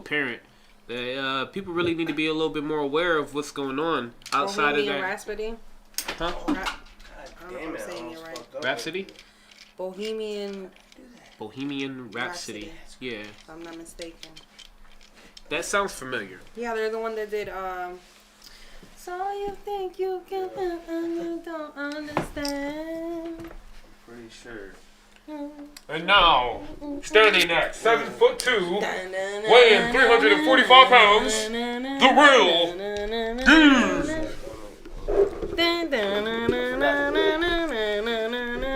apparent that people really need to be a little bit more aware of what's going on outside of that. Rhapsody? Huh? Damn it, saying it right. Rhapsody? Bohemian Rhapsody. Yeah. If I'm not mistaken. That sounds familiar. Yeah, they're the one that did, So you think you can, you don't understand. Pretty sure. And now, standing at 7'2", weighing 345 pounds, the real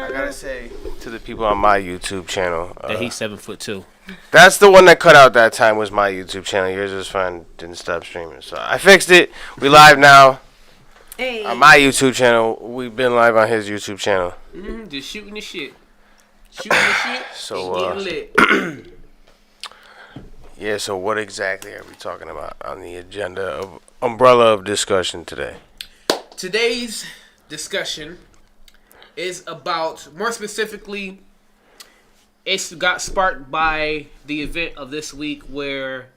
I gotta say to the people on my YouTube channel that he's 7'2". That's the one that cut out that time was my YouTube channel. Yours was fine, didn't stop streaming. So I fixed it. We live now. Hey. On my YouTube channel. We've been live on his YouTube channel. Just shooting the shit. So, and getting lit. Yeah, so what exactly are we talking about on the agenda of umbrella of discussion today? Today's discussion is about, more specifically, it's got sparked by the event of this week where,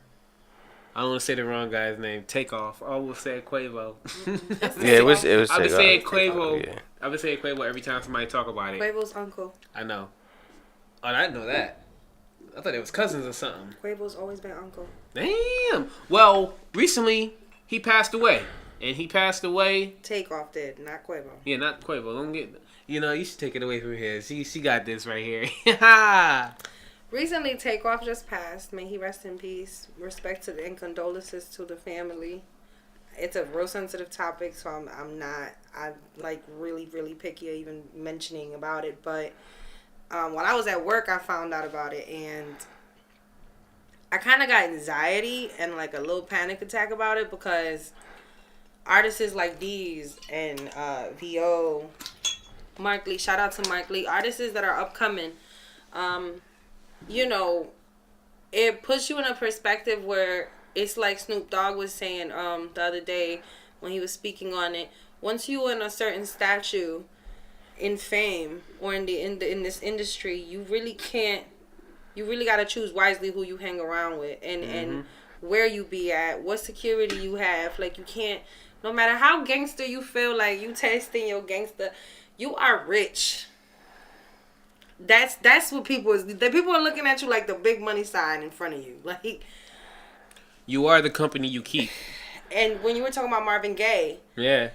I don't want to say the wrong guy's name, Takeoff. I almost said Quavo. Yeah, it was I've been saying Quavo. Quavo. I've been saying Quavo every time somebody talk about it. Quavo's uncle. I know. Oh, I didn't know that. I thought it was cousins or something. Quavo's always been uncle. Damn. Well, recently he passed away, and he passed away. Takeoff did, not Quavo. Yeah, not Quavo. Don't get. You should take it away from here. She got this right here. Recently, Takeoff just passed. May he rest in peace. Respect to and condolences to the family. It's a real sensitive topic, so I'm like really, really picky even mentioning about it. But when I was at work, I found out about it, and I kind of got anxiety and like a little panic attack about it because artists like these and VO, Mark Lee, shout out to Mark Lee, artists that are upcoming, it puts you in a perspective where it's like Snoop Dogg was saying the other day when he was speaking on it. Once you in a certain statue in fame or in this industry, you really got to choose wisely who you hang around with and where you be at, what security you have. Like, you can't, no matter how gangster you feel like you testing your gangster, you are rich. That's what people is. The people are looking at you like the big money sign in front of you. Like, you are the company you keep. And when you were talking about Marvin Gaye, yeah,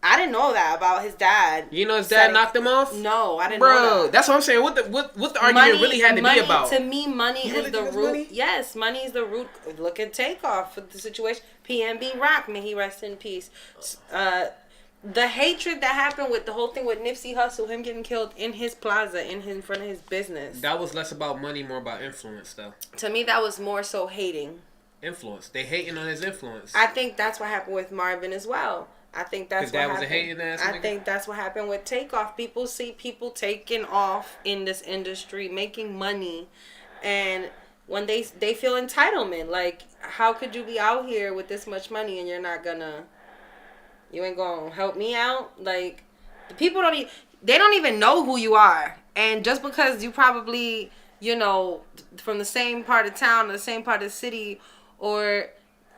I didn't know that about his dad. You know his dad knocked him off? No, I didn't know that. That's what I'm saying. What the argument really had to be about? To me, money is the root. Money? Yes, money is the root. Look at Takeoff for the situation. PNB Rock, may he rest in peace. The hatred that happened with the whole thing with Nipsey Hussle, him getting killed in his plaza, in front of his business. That was less about money, more about influence, though. To me, that was more so hating. Influence. They hating on his influence. I think that's what happened with Marvin as well. I think that's what happened. Was a hating ass I think that's what happened with Takeoff. People see people taking off in this industry, making money, and when they feel entitlement. Like, how could you be out here with this much money and you ain't gonna help me out? Like, the people they don't even know who you are, and just because you probably from the same part of town or the same part of the city or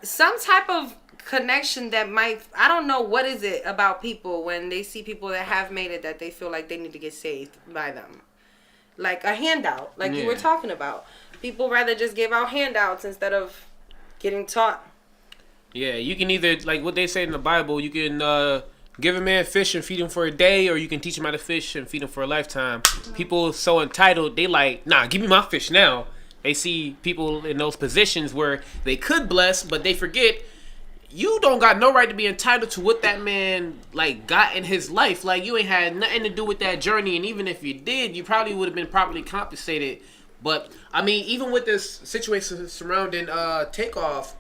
some type of connection that might, I don't know what is it about people when they see people that have made it that they feel like they need to get saved by them. Like a handout, like you were talking about. People rather just give out handouts instead of getting taught. Yeah, you can either, like what they say in the Bible, you can give a man fish and feed him for a day, or you can teach him how to fish and feed him for a lifetime. People so entitled, they like, nah, give me my fish now. They see people in those positions where they could bless, but they forget you don't got no right to be entitled to what that man like got in his life. Like, you ain't had nothing to do with that journey, and even if you did, you probably would have been properly compensated. But I mean, even with this situation surrounding Takeoff,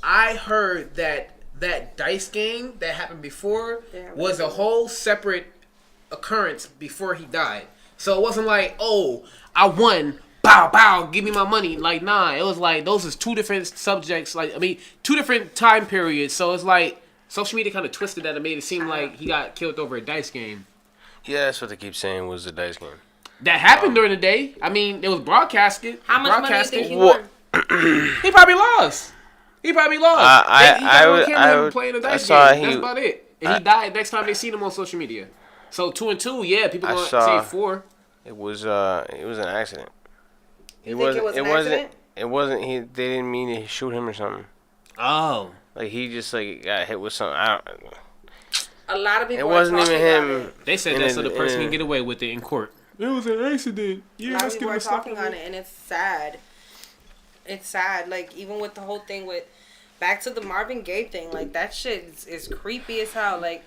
I heard that dice game that happened before was a whole separate occurrence before he died. So it wasn't like, oh, I won, bow, bow, give me my money. Like, nah, it was like, those is two different subjects. Like, I mean, two different time periods. So it's like, social media kind of twisted that and made it seem like he got killed over a dice game. Yeah, that's what they keep saying was the dice game. That happened during the day. I mean, it was broadcasted. How much money do you think he won? He probably lost. He got on camera him playing a dice game. That's about it. And he died next time they seen him on social media. So 2-2, yeah, people gonna say 4. It was an accident. You think it was an accident? It wasn't. They didn't mean to shoot him or something. Oh. Like he just like got hit with something. A lot of people. It wasn't even him. They said that so the person can get away with it in court. It was an accident. Yeah, a lot of people are talking on it, and it's sad. It's sad. Like even with the whole thing with back to the Marvin Gaye thing, like that shit is creepy as hell. Like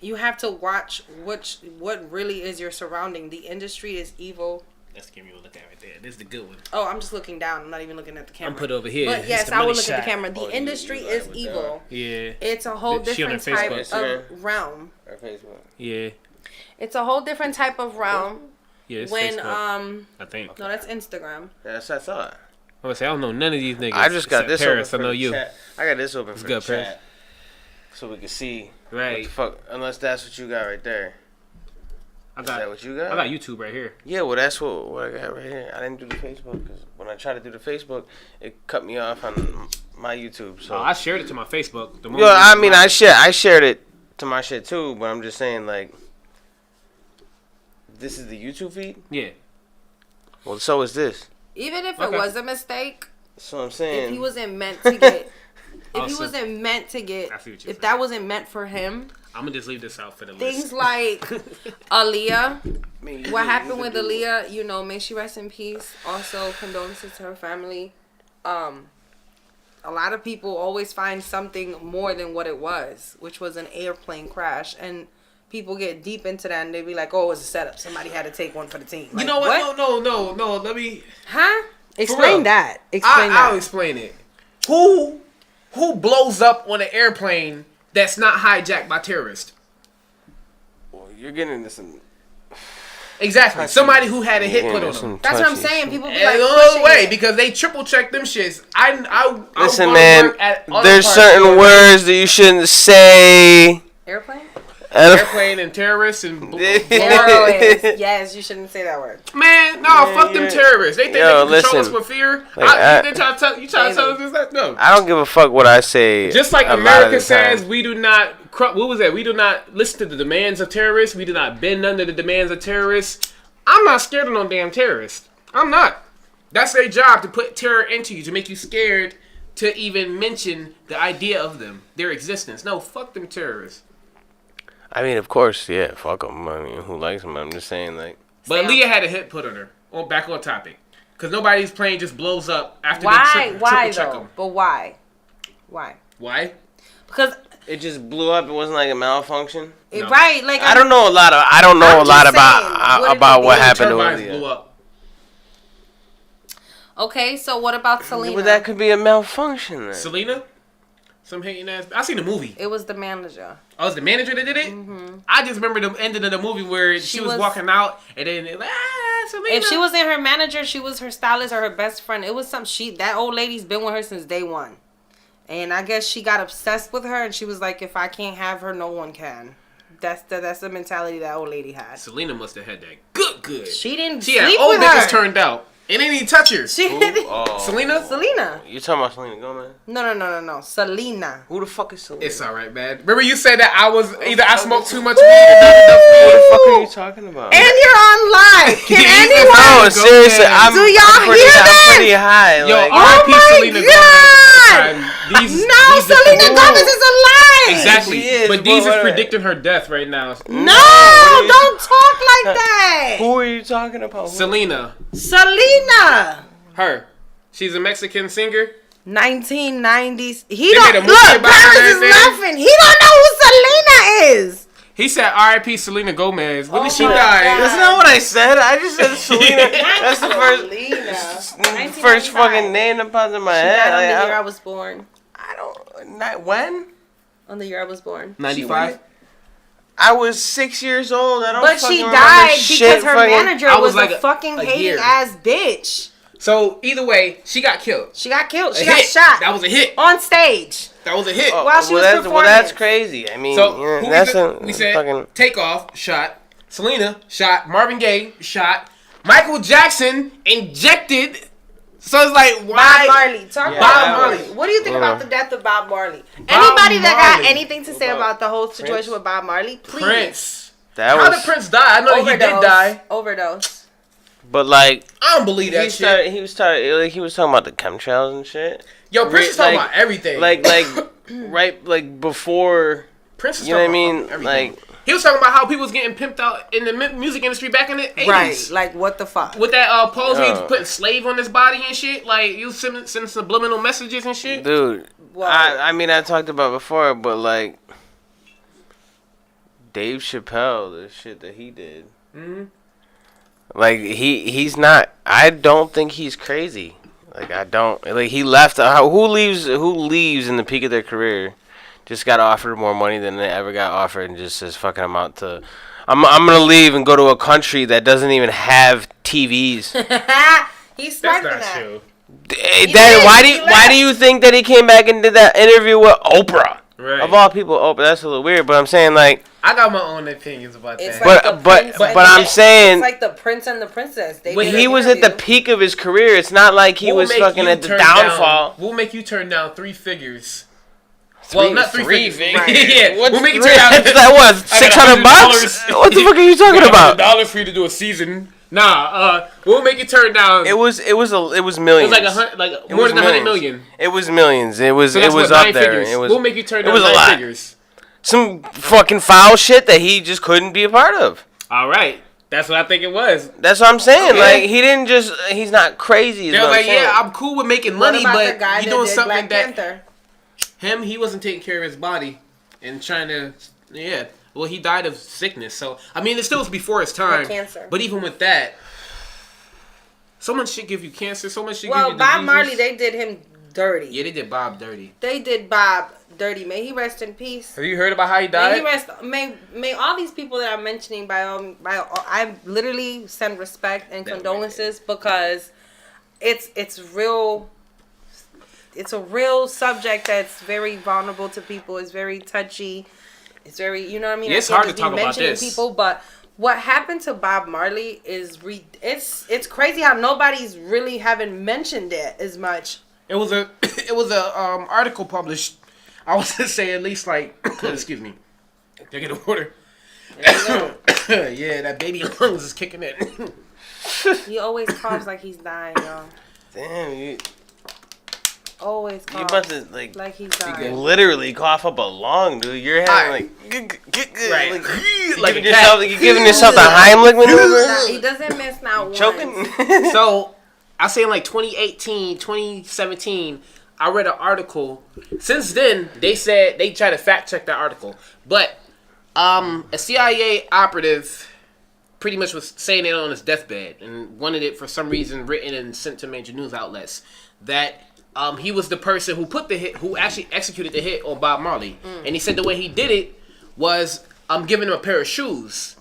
you have to watch what really is your surrounding. The industry is evil. That's the camera you look at right there. This is the good one. Oh, I'm just looking down. I'm not even looking at the camera. I'm put over here. But yes, I will look at the camera. The industry is evil. Yeah. It's a whole different type of realm. Or Facebook. Yeah. It's a whole different type of realm. Yeah, it's when Facebook, I think. No, that's Instagram. That's what I thought. I'm gonna say I don't know none of these niggas. I just got this Paris, open for I know you. Chat. I got this open for good, the chat, so we can see. Right. What the fuck? Unless that's what you got right there. Is that what you got? I got YouTube right here. Yeah, well, that's what I got right here. I didn't do the Facebook because when I tried to do the Facebook, it cut me off on my YouTube. So I shared it to my Facebook. I shared it to my shit too, but I'm just saying like, this is the YouTube feed. Yeah. Well, so is this. Even if it was a mistake, so I'm saying if he wasn't meant to get, if that wasn't meant for him. I'm gonna just leave this out for the list. Things like Aaliyah, what happened with Aaliyah, you know, may she rest in peace. Also, condolences to her family. A lot of people always find something more than what it was, which was an airplane crash. And people get deep into that and they be like, oh, it was a setup. Somebody had to take one for the team. Like, you know what? No. Let me... Huh? Explain that. I'll explain it. Who blows up on an airplane that's not hijacked by terrorists? Well, you're getting into some... Exactly. Touchy. Somebody who had a hit put on them. That's what I'm saying. People be like, no way, because they triple check them shits. Listen, man, there's certain words that you shouldn't say. Airplane? Airplane and terrorists and terrorists. Yes, you shouldn't say that word. Man, fuck them terrorists. They think they can control us with fear. They try to tell us that? No. I don't give a fuck what I say. Just like America says, we do not. What was that? We do not listen to the demands of terrorists. We do not bend under the demands of terrorists. I'm not scared of no damn terrorists. I'm not. That's their job, to put terror into you, to make you scared to even mention the idea of them, their existence. No, fuck them terrorists. I mean, of course, yeah, fuck them. I mean, who likes them? I'm just saying, like... But Leah had a hit put on her. Back on topic. Because nobody's plane just blows up after they triple check them. But why? Why? Because... It just blew up. It wasn't like a malfunction. No. Right? Like I don't know a lot about what happened to Leah. Blew up. Okay, so what about Selena? Well, that could be a malfunction then. Selena? Some hating ass. I seen the movie. It was the manager. Oh, it was the manager that did it? Mm-hmm. I just remember the ending of the movie where she was walking out and then like, Selena. If she wasn't her manager, she was her stylist or her best friend. It was that old lady's been with her since day one. And I guess she got obsessed with her and she was like, if I can't have her, no one can. That's the mentality that old lady had. Selena must have had that good. She didn't She sleep had old with niggas her. turned out. It ain't even touch her. Selena? Selena. You talking about Selena Gomez? No. Selena. Who the fuck is Selena? It's alright, man. Remember you said that I smoked too much weed or not enough weed? What the fuck are you talking about? And you're on live. Can anyone? No, seriously, Do y'all hear this? I'm pretty high. Yo, like, R.I.P. Selena Gomez. Selena Gomez is alive. Exactly. Is, but these is predicting her death right now. No, don't talk like that. Who are you talking about? Selena. Her. She's a Mexican singer. 1990s. Paris is laughing. He don't know who Selena is. He said R.I.P. Selena Gomez. When did she die? That's not what I said. I just said Selena. That's the first fucking name that popped in my head. She died on the year I was born. When? On the year I was born. 95? I was 6 years old. But she died because her manager was a fucking hating ass bitch. So either way, she got killed. She got shot. That was a hit. On stage. That was a hit. While she was performing. Well, that's crazy. I mean, we said Takeoff shot. Selena shot. Marvin Gaye shot. Michael Jackson injected So it's like, Bob why? Marley. Talk Yeah, about Bob Bob Marley. Marley. What do you think about the death of Bob Marley? Bob Anybody that got Marley. anything to say about the whole situation Prince? with Bob Marley, please. Prince. That How was. did Prince die? I know he did die. Overdose. But like, I don't believe that shit. he was talking about the chemtrails and shit. Yo, Prince is talking like- about everything. Like right, like before. Prince is You know what I talking mean? about everything. Like, He was talking about how people was getting pimped out in the music industry back in the 80s. Right. Like, what the fuck? With that pose where he was Yeah. putting slave on his body and shit. Like, you sending subliminal messages and shit. dude, Well, I mean, I talked about before, but like, Dave Chappelle, the shit that he did. Mm-hmm. Like, he's not. I don't think he's crazy. Like, I don't. Like, he left. Who leaves in the peak of their career? Just got offered more money than they ever got offered, and just says, "Fucking, I'm out to. I'm gonna leave and go to a country that doesn't even have TVs." he's That's smart not than that. true. Why do you think that he came back and did that interview with Oprah? Right. Of all people, Oprah. That's a little weird, but I'm saying like. I got my own opinions about It's that. like But the but Prince but and I'm the- saying It's like the Prince and the Princess. They when did he an was at the interview. peak of his career, it's not like he What will was make fucking you at the turn downfall. Down, we'll make you turn down 3 figures. Three- Well, not three three figures. figures? Yeah, What's we'll make you three- turn down. that was $600. What the fuck are you talking about? $100 for you to do a season. Nah, we'll make you turn down. It was millions. It was like more was than 100 millions. million. It was millions. It was So that's what, up 9 there. figures. It was We'll make you turn it down was a 9 lot. figures. Some fucking foul shit that he just couldn't be a part of. All right, that's what I think it was. That's what I'm saying. Okay. Like he didn't just. He's not crazy. is They're what I'm like, saying. yeah, I'm cool with making What money, about but the guy you that doing did something Black that Panther? he wasn't taking care of his body and trying to, yeah. Well, he died of sickness, so I mean, it still was before his time. Cancer. But even with that, so much shit give you cancer. So much shit give Well, you Bob diseases. Marley, they did him dirty. Yeah, they did Bob dirty. They did Bob dirty. May he rest in peace. Have you heard about how he May died? he rest. May all these people that I'm mentioning I literally send respect and condolences because it's real. It's a real subject that's very vulnerable to people. It's very touchy. It's very, you know what I mean. Yeah, it's I can't hard to just be talk about mentioning this. people, but what happened to Bob Marley is it's crazy how nobody's really haven't mentioned it as much. It was a article published. I was to say at least like excuse me. Take it to water. Yeah, that baby lungs is kicking in. He always coughs like he's dying, y'all. Damn, you Always you coughs about to like he's dying. literally cough up a lung, dude. You're having Right. like Like giving a yourself, cat. you're giving yourself the Heimlich Nah, maneuver. he doesn't miss not once. Choking. So, I say in like 2018, 2017, I read an article. Since then, they said they tried to fact check that article. But a CIA operative pretty much was saying it on his deathbed and wanted it for some reason written and sent to major news outlets that he was the person who put the hit, who actually executed the hit on Bob Marley. And he said the way he did it was giving him a pair of shoes.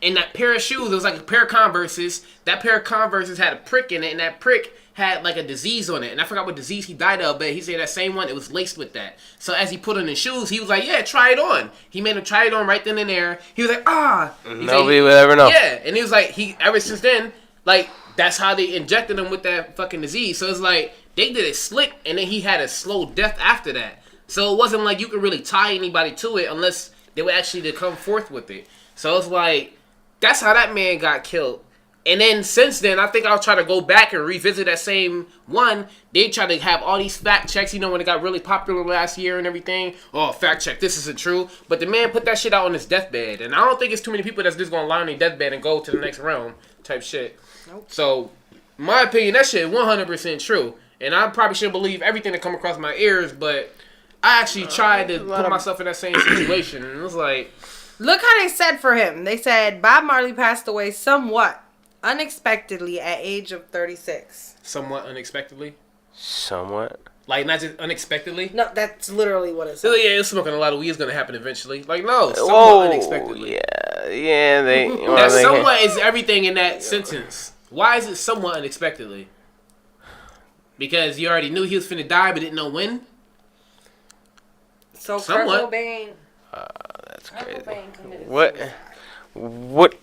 And that pair of shoes, it was like a pair of Converses. That pair of Converses had a prick in it, and that prick had like a disease on it. And I forgot what disease he died of, but he said that same one, it was laced with that. So as he put on his shoes, he was like, yeah, try it on. He made him try it on right then and there. He was like, ah. Nobody would ever know. Yeah, and he was like, ever since then, like, that's how they injected him with that fucking disease. So it's like, they did it slick, and then he had a slow death after that. So it wasn't like you could really tie anybody to it unless they were actually to come forth with it. So it's like, that's how that man got killed. And then since then, I think I'll try to go back and revisit that same one. They try to have all these fact checks, you know, when it got really popular last year and everything. Oh, fact check, this isn't true. But the man put that shit out on his deathbed. And I don't think it's too many people that's just going to lie on their deathbed and go to the next realm type shit. Nope. So, in my opinion, that shit 100% true. And I probably shouldn't believe everything that come across my ears, but I actually tried to put myself in that same situation. And it was like... Look how they said for him. They said Bob Marley passed away somewhat unexpectedly at age of 36. Somewhat unexpectedly. Somewhat. Like, not just unexpectedly. No, that's literally what it So, said. yeah, smoking a lot of weed is going to happen eventually. Like, no, somewhat Whoa. unexpectedly. Yeah. They. That somewhat is everything in that sentence. Why is it somewhat unexpectedly? Because you already knew he was finna die, but didn't know when? So Kurt Somewhat. Cobain. That's Kurt crazy. Cobain committed What? suicide. What?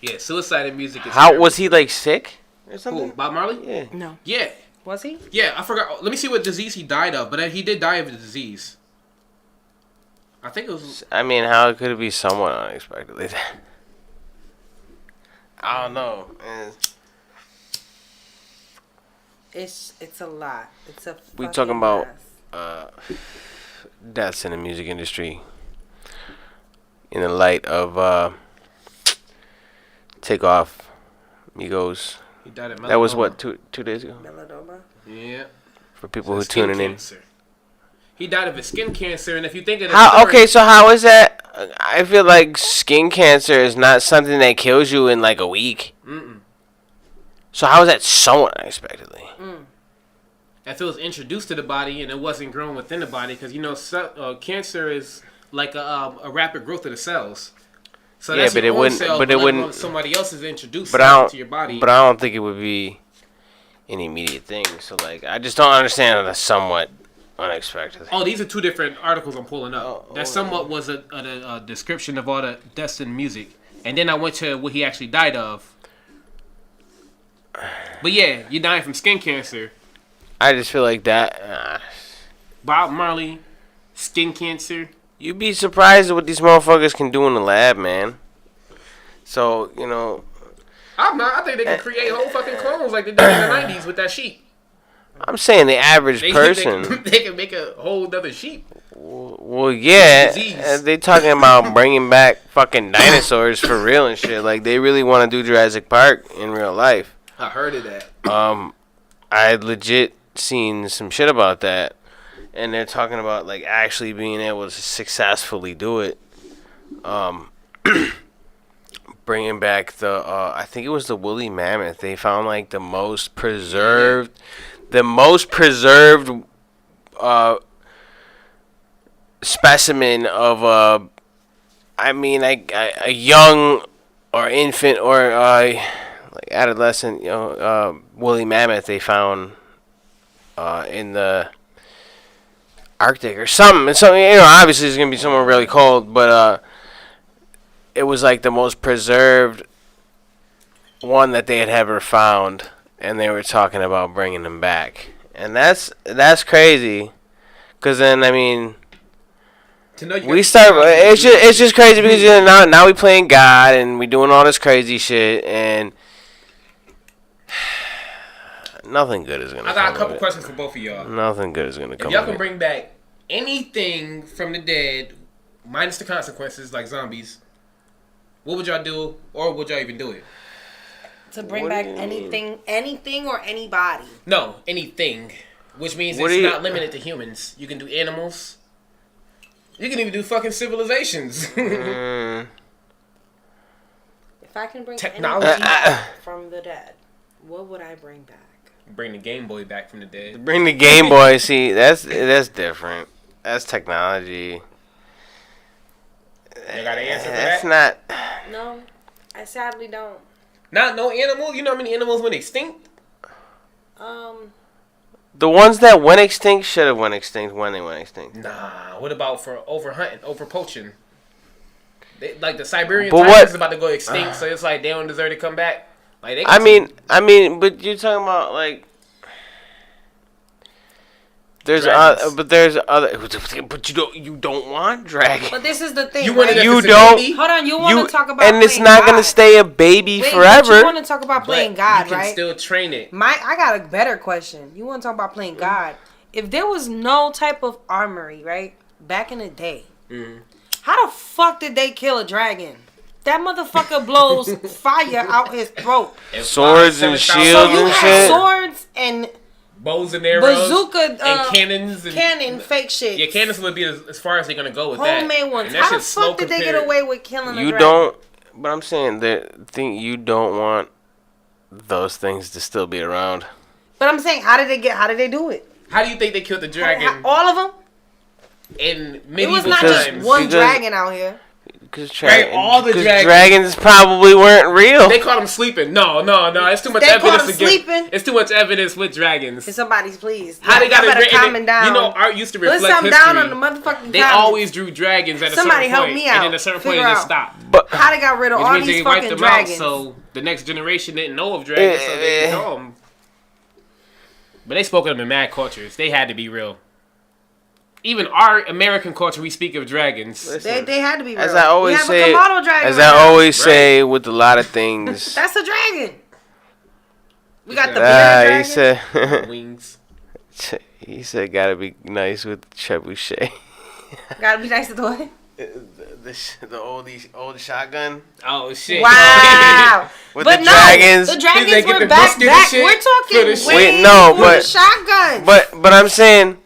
Yeah, suicide in music is How terrible. was he like sick? or something? Who, Bob Marley? Yeah. No. Yeah. Was he? Yeah, I forgot. Let me see what disease he died of, but he did die of a disease. I think it was. I mean, how could it be somewhat unexpectedly? I don't know. It's a lot. It's a. We talking about mess. deaths in the music industry in the light of Takeoff, Migos. He died of melanoma. That was what 2 days ago. Melanoma. Yeah. For people who Skin tuning in. cancer. He died of his skin cancer, and if you think of the How? story- Okay, so how is that? I feel like skin cancer is not something that kills you in like a week. Mm-mm. So how is that so unexpectedly? If it was introduced to the body and it wasn't grown within the body, because cancer is like a rapid growth of the cells. So Yeah, that's but your it own wouldn't- cells, but it like wouldn't- when somebody else is introduced But I to your body. But I don't think it would be an immediate thing. So like, I just don't understand the somewhat unexpected. Oh, these are two different articles I'm pulling up. Oh, That somewhat was a description of all the deaths in music, and then I went to what he actually died of. But yeah, you dying from skin cancer. I just feel like that. Bob Marley, skin cancer. You'd be surprised at what these motherfuckers can do in the lab, man. So you know, I'm not. I think they can create whole fucking clones like they did in the '90s with that sheep. I'm saying the average person. They can make a whole other sheep. Well, yeah, Disease. they talking about bringing back fucking dinosaurs for real and shit. Like they really want to do Jurassic Park in real life. I heard of that. I legit seen some shit about that, and they're talking about like actually being able to successfully do it. Bringing back the I think it was the woolly mammoth. They found like the most preserved specimen of I mean like a young or infant or like adolescent, woolly mammoth they found in the Arctic or something. And so obviously it's gonna be somewhere really cold, but it was like the most preserved one that they had ever found, and they were talking about bringing them back, and that's crazy. Cause then I mean, To know you we got- start. It's just crazy because now we playing God and we doing all this crazy shit, and nothing good is gonna. I got come a couple of it. questions for both of y'all. Nothing good is gonna If come. y'all of can it. bring back anything from the dead, minus the consequences like zombies, what would y'all do, or would y'all even do it? To bring What do back you mean? anything or anybody. No, anything, which means What it's do you- not limited to humans. You can do animals. You can even do fucking civilizations. Mm, If I can bring Technology. anything back from the dead, what would I bring back? Bring the Game Boy back from the dead. bring the Game Boy. See, that's different. That's technology. You got an answer for That's that? not. No, I sadly don't. Not no animal. You know how many animals went extinct? The ones that went extinct should have went extinct when they went extinct. Nah. What about for over hunting, over poaching? Like the Siberian But tigers what- is about to go extinct, so it's like they don't deserve to come back. Like they. I mean, but you're talking about like. There's Dragons. but you don't want dragon. But this is the thing. You wanted right? You if it's a don't- baby, Hold on, you want to talk about and it's playing not God. gonna stay a baby Wait, forever. But you want to talk about but playing God, you can right? still train it. I got a better question. You want to talk about playing God? If there was no type of armory, right, back in the day, how the fuck did they kill a dragon? That motherfucker blows fire out his throat. And Swords fly and 7,000 So shields you and have shit. swords and bows and arrows, bazooka, and cannons, and cannon, fake shit. Yeah, cannons would be as far as they're gonna go with that. Homemade ones. And that How the shit's slow fuck did they get compared. away with killing a You dragon? don't. But I'm saying you don't want those things to still be around. But I'm saying, how did they do it? How do you think they killed the dragon All of them? in It medieval was not times? just one Because- dragon out here. Because Right, all the dragons. dragons probably weren't real. They caught him sleeping. No, it's too much They caught evidence him to give. sleeping? It's too much evidence with dragons. Can somebody's please? How they got Y'all it better written? calming down. You know, art used to Put reflect something history. down on the motherfucking They comments. always drew dragons at a Somebody certain help point, me and out. then at a certain point Figure it just out. stopped. But How they got rid of Which all means these they wiped fucking them dragons? out. So the next generation didn't know of dragons, so they didn't know them. But they spoke of them in mad cultures. They had to be real. Even our American culture, we speak of dragons. They had to be real. As I always we have say, a Komodo dragon as right I now. always say with a lot of things. That's a dragon. We got the bearded He dragon. said, Wings. he said, gotta be nice with the trebuchet. Gotta be nice to the what? The old shotgun Oh shit! Wow. with But the no, dragons. the Did dragons they get were the back. biscuit and shit We're for talking the shit? way Wait, no, before but- the shotguns. But I'm saying,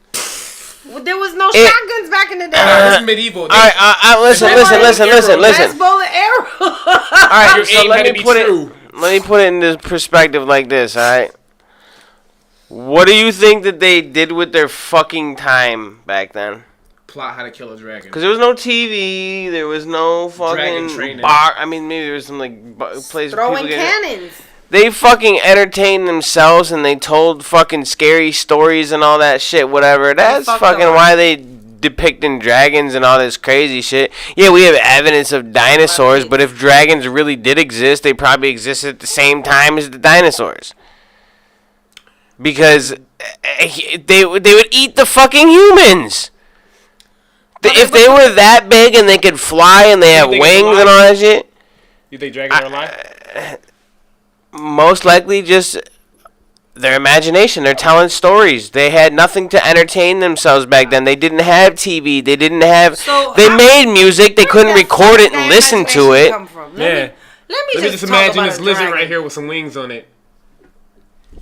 There was no It- shotguns back in the day. It's medieval. all right, listen. Best bow and arrow. All right, Your so aim let had to me be put true. it in this perspective like this. All right, what do you think that they did with their fucking time back then? Plot how to kill a dragon. Because there was no TV, there was no Dragon fucking training. bar. I mean, maybe there was some like place where Throwing people get. cannons. They fucking entertained themselves and they told fucking scary stories and all that shit. Whatever. That's fucked fucking up. why they depicting dragons and all this crazy shit. Yeah, we have evidence of dinosaurs, but if dragons really did exist, they probably existed at the same time as the dinosaurs. Because they would eat the fucking humans. If they were that big and they could fly and they have think wings it's and all that shit, You think dragons are alive? most likely just their imagination. They're telling stories. They had nothing to entertain themselves back then. They didn't have TV. They didn't have. So They how- made music. They couldn't Where record it that and listen to imagination it. come from? Yeah. Let me just talk imagine about this a lizard dragon. right here with some wings on it.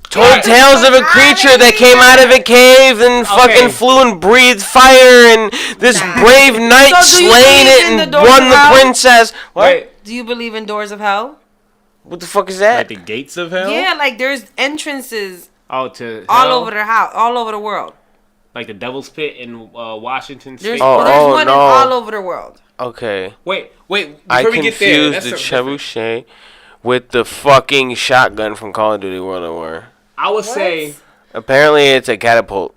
Told tales of a creature that came out of a cave and fucking flew and breathed fire, and this brave knight So do you slayed believe it in the and doors won of the hell? princess. What? Wait, Do you believe in doors of hell? What the fuck is that? like the gates of hell? Yeah, like there's entrances Oh, to all hell? over the house, all over the world. Like the Devil's Pit in Washington State. There's, Oh, there's one no. all over the world. Okay. Wait. Before I we get there, confused that's the something different. trebuchet with the fucking shotgun from Call of Duty World at War. I would say, Apparently, it's a catapult.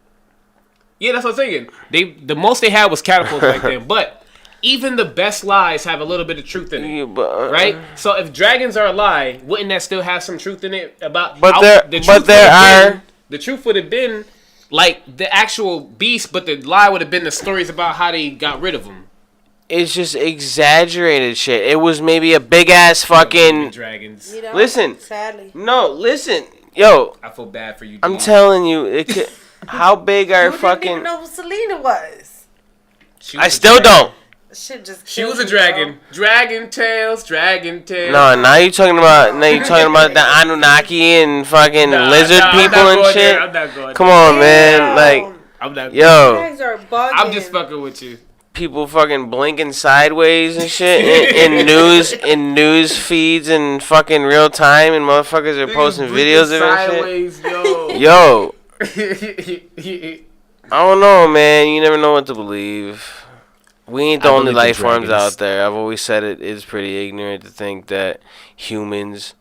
yeah, that's what I'm thinking. The most they had was catapults back then, but even the best lies have a little bit of truth in it. Yeah, but, Right, so if dragons are a lie, wouldn't that still have some truth in it? The truth would have been like the actual beast, but the lie would have been the stories about how they got rid of them. It's just exaggerated shit. It was maybe a big ass fucking. Dragons. You know? Listen. Sadly. No, listen, yo. I feel bad for you. I'm dude. telling you, it could. How big are You didn't even fucking? know who Selena was. She was I a still dragon. don't. Shit just She killed was a me, dragon. bro. Dragon tails. No, now you talking about the Anunnaki and fucking lizard people and shit. I'm not going Come there. on, man. Like, I'm not. yo, Drags are bugging. I'm just fucking with you. people fucking blinking sideways and shit in news feeds and fucking real time, and motherfuckers are posting videos of it. Sideways, yo. Yo, I don't know, man. You never know what to believe. We ain't the I only believe in life forms dragons. out there. I've always said it is pretty ignorant to think that humans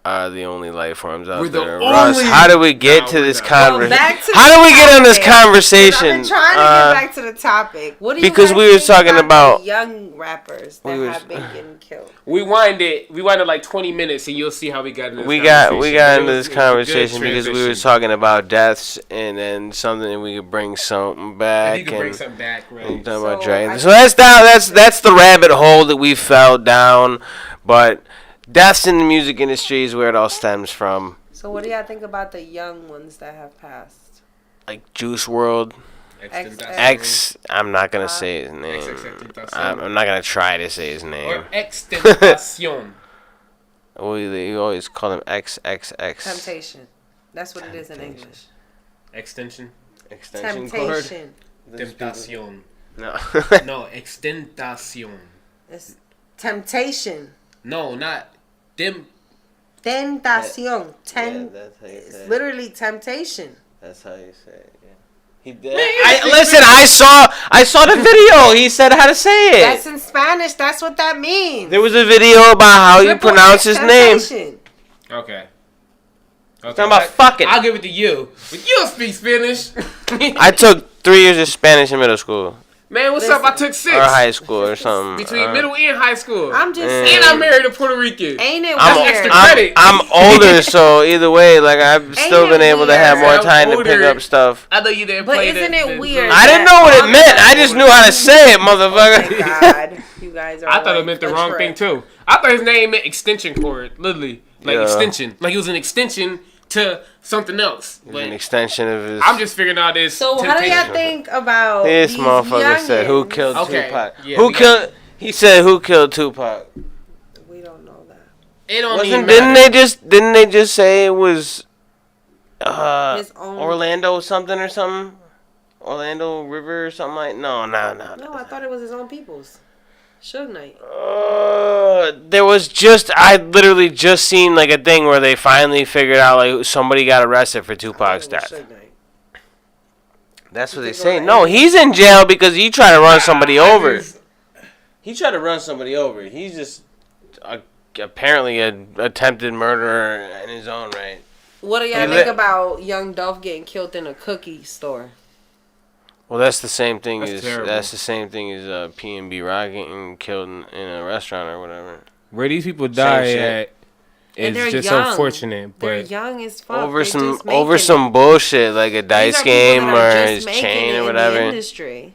are the only life forms out We're the there. Russ, only- how do we get No, to we're this not. conversation? back to How the do we get on this topic. 'Cause I've conversation? been trying to get back to the topic. What do you because guys we were think talking about- the young rappers that We were- have been getting killed? We winded like 20 minutes, and you'll see how we got into this We got conversation. into this It was a good conversation because we were transition. talking about deaths and then something that we could bring something back. If you can bring and- something back, and right? talking about So, dragons. I- So that's the rabbit hole that we fell down. But deaths in the music industry is where it all stems from. So what do y'all think about the young ones that have passed? Like Juice World, X. I'm not gonna say his name. I'm not gonna try to say his Or name. extentacion. You always call him XXX. Temptation. That's what it is in English. Extension. Extension cord. Temptation. Tentacion. No. No, extentacion. It's temptation. No, not dem. Tentacion. that's how you It's literally temptation. That's how you say it. Yeah. He did. Listen. I saw the video. He said how to say it. That's in Spanish. That's what that means. There was a video about how you Triple pronounce X his name. temptation. Okay. Talking about fucking. I'll give it to you. But you don't speak Spanish. I took 3 years of Spanish in middle school. Man, what's up? I took 6. Or high school or something. Between middle and high school. I'm just and I'm married a Puerto Rican. Ain't it That's weird? extra credit. I'm older, so either way, like I've still it been able to have weird? more I'm time to pick older. up stuff. I know you didn't But play isn't it weird? I didn't know what it meant. I just knew how to say it, motherfucker. Oh my God, you guys are. I thought like it meant the a wrong trip. thing too. I thought his name meant extension cord, literally, like Yeah. extension, like it was an extension to something else. But An extension of his. I'm just figuring out this. So how do y'all temptation. think about This these motherfucker said, "Who youngins? killed Okay, Tupac? yeah, Who we got killed?" He said, "Who killed Tupac?" We don't know that. It don't even Didn't matter. Didn't they just say it was His own. Orlando something or something? Orlando River or something like? No. No, I thought it was his own people's. Suge Knight. There was I literally just seen like a thing where they finally figured out like somebody got arrested for Tupac's It was death. Suge Knight. That's what they think say. it was No, he's in jail because he tried to run somebody I over. just- He tried to run somebody over. He's just apparently an attempted murderer in his own right. What do y'all He think lit- about Young Dolph getting killed in a cookie store? Well, that's the same thing That's as terrible. P&B Rock getting killed in a restaurant or whatever. Where these people die shit. at And they're is just young. unfortunate. They're But young as fuck. Over They some just making it. some bullshit like a These dice are people game that are or just his making chain it or in whatever. the industry.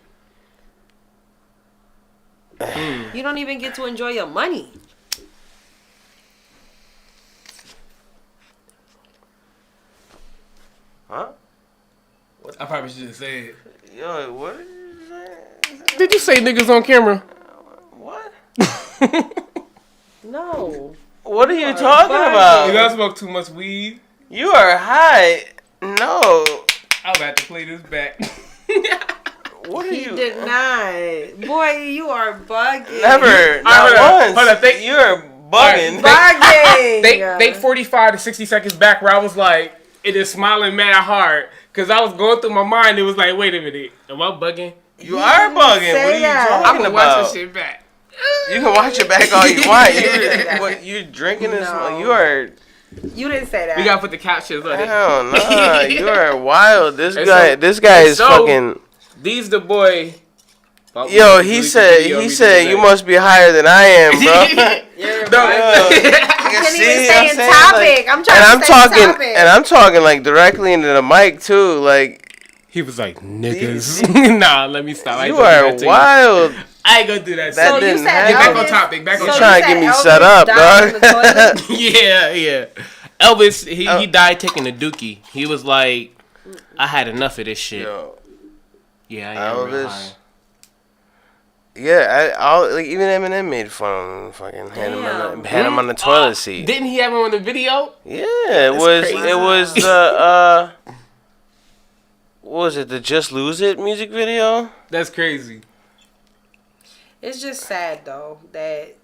You don't even get to enjoy your money. Huh? I probably shouldn't say it. Yo, what did you say? Did you say niggas on camera? What? No. What are you are talking bugging. about? You guys smoke too much weed. You are high. No. I'm about to play this back. What are He you? did not. Boy, you are bugging. Never. Not Hold on, once. hold on, think- You're bugging. Bugging. Think 45 to 60 seconds back where I was like, it is smiling mad hard. Because I was going through my mind. It was like, wait a minute. Am I bugging? You are bugging. What are you that. I'm talking going to watch about? this shit back. You can watch it back all you want. Yeah. What you drinking this? No. You are. You didn't say that. We got to put the captions on it. Hell no. You are wild. This And guy. so- This guy and is so- fucking. These the boy. Yo, he said. He said you must be higher than I am, bro. You're No. bugging. I You can't see even what stay I'm in saying? topic. Like, I'm trying and to I'm stay in talking, topic. and I'm talking like directly into the mic too. Like He was like, These- niggas. Nah, let me stop. I ain't you gonna do are that to you. wild. I ain't gonna do that. That So didn't you said happen. Get back on Elvis- topic. Back on You so trying topic. to get me Elvis set up, died in dog? the toilet? Yeah. Elvis, he died taking a dookie. He was like, I had enough of this shit. Yo, Yeah, I am real Elvis. high. Yeah, like even Eminem made fun of him. Fucking had him on the toilet seat. Didn't he have him on the video? Yeah, it was crazy. it was the what was it, the Just Lose It music video? That's crazy. It's just sad though that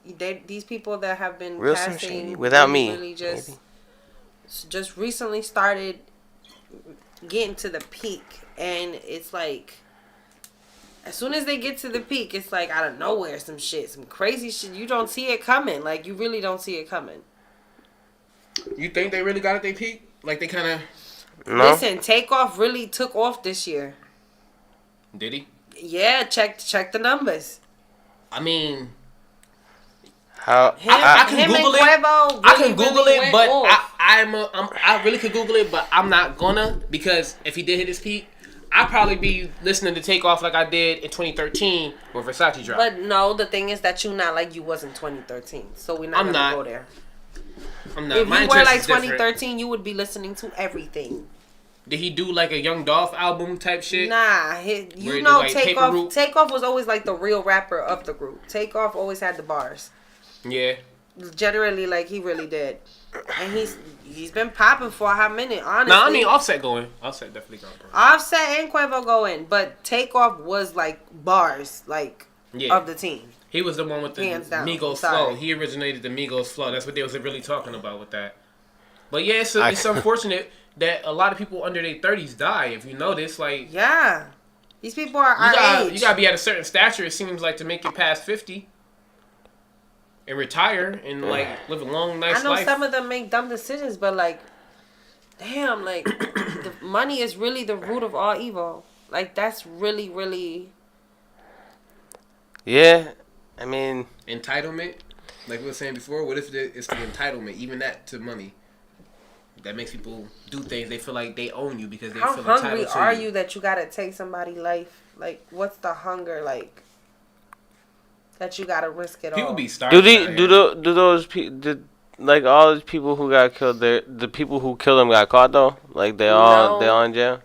these people that have been Real Slim passing Shady. Without me, really just recently started getting to the peak, and it's like as soon as they get to the peak, it's like out of nowhere some crazy shit. You don't see it coming. Like you really don't see it coming. You think they really got at their peak? Like they kind of No, Listen, Takeoff really took off this year. did he? Yeah, check the numbers. I mean, how? Him, I can him Google and it. Quavo I can really, Google really it, went but off. I really could Google it, but I'm not gonna because if he did hit his peak, I'd probably be listening to Takeoff like I did in 2013 when Versace dropped. But no, the thing is that you not like you was in 2013, so we're not I'm gonna not. go there. I'm not. If My you were interest like is different. 2013, you would be listening to everything. Did he do like a Young Dolph album type shit? Nah, Where you he know did, like, Paper Takeoff. Route? Takeoff was always like the real rapper of the group. Takeoff always had the bars. Yeah. Generally, like he really did, and he's been popping for a hot minute. Honestly, Nah, I mean Offset going. Offset definitely going. Bro. Offset and Quavo go in, but Takeoff was like bars, like Yeah. of the team. He was the one with the Hands down. Migos Sorry. flow. He originated the Migos flow. That's what they was really talking about with that. But yeah, it's unfortunate that a lot of people under their 30s die. If you notice, like Yeah, these people are our age. you gotta be at a certain stature. It seems like to make it past 50 and retire and like live a long, nice I know life. some of them make dumb decisions, but like, damn, like the money is really the root of all evil. Like that's really, really Yeah, I mean, Entitlement, like we were saying before. What if it's the entitlement, even that to money, that makes people do things they feel like they own you because they How feel hungry entitled to are you that you gotta take somebody's life? Like, what's the hunger like? That you gotta risk it People all. be starving. do those people like all those people who got killed? The people who killed them got caught though. Like they all in jail.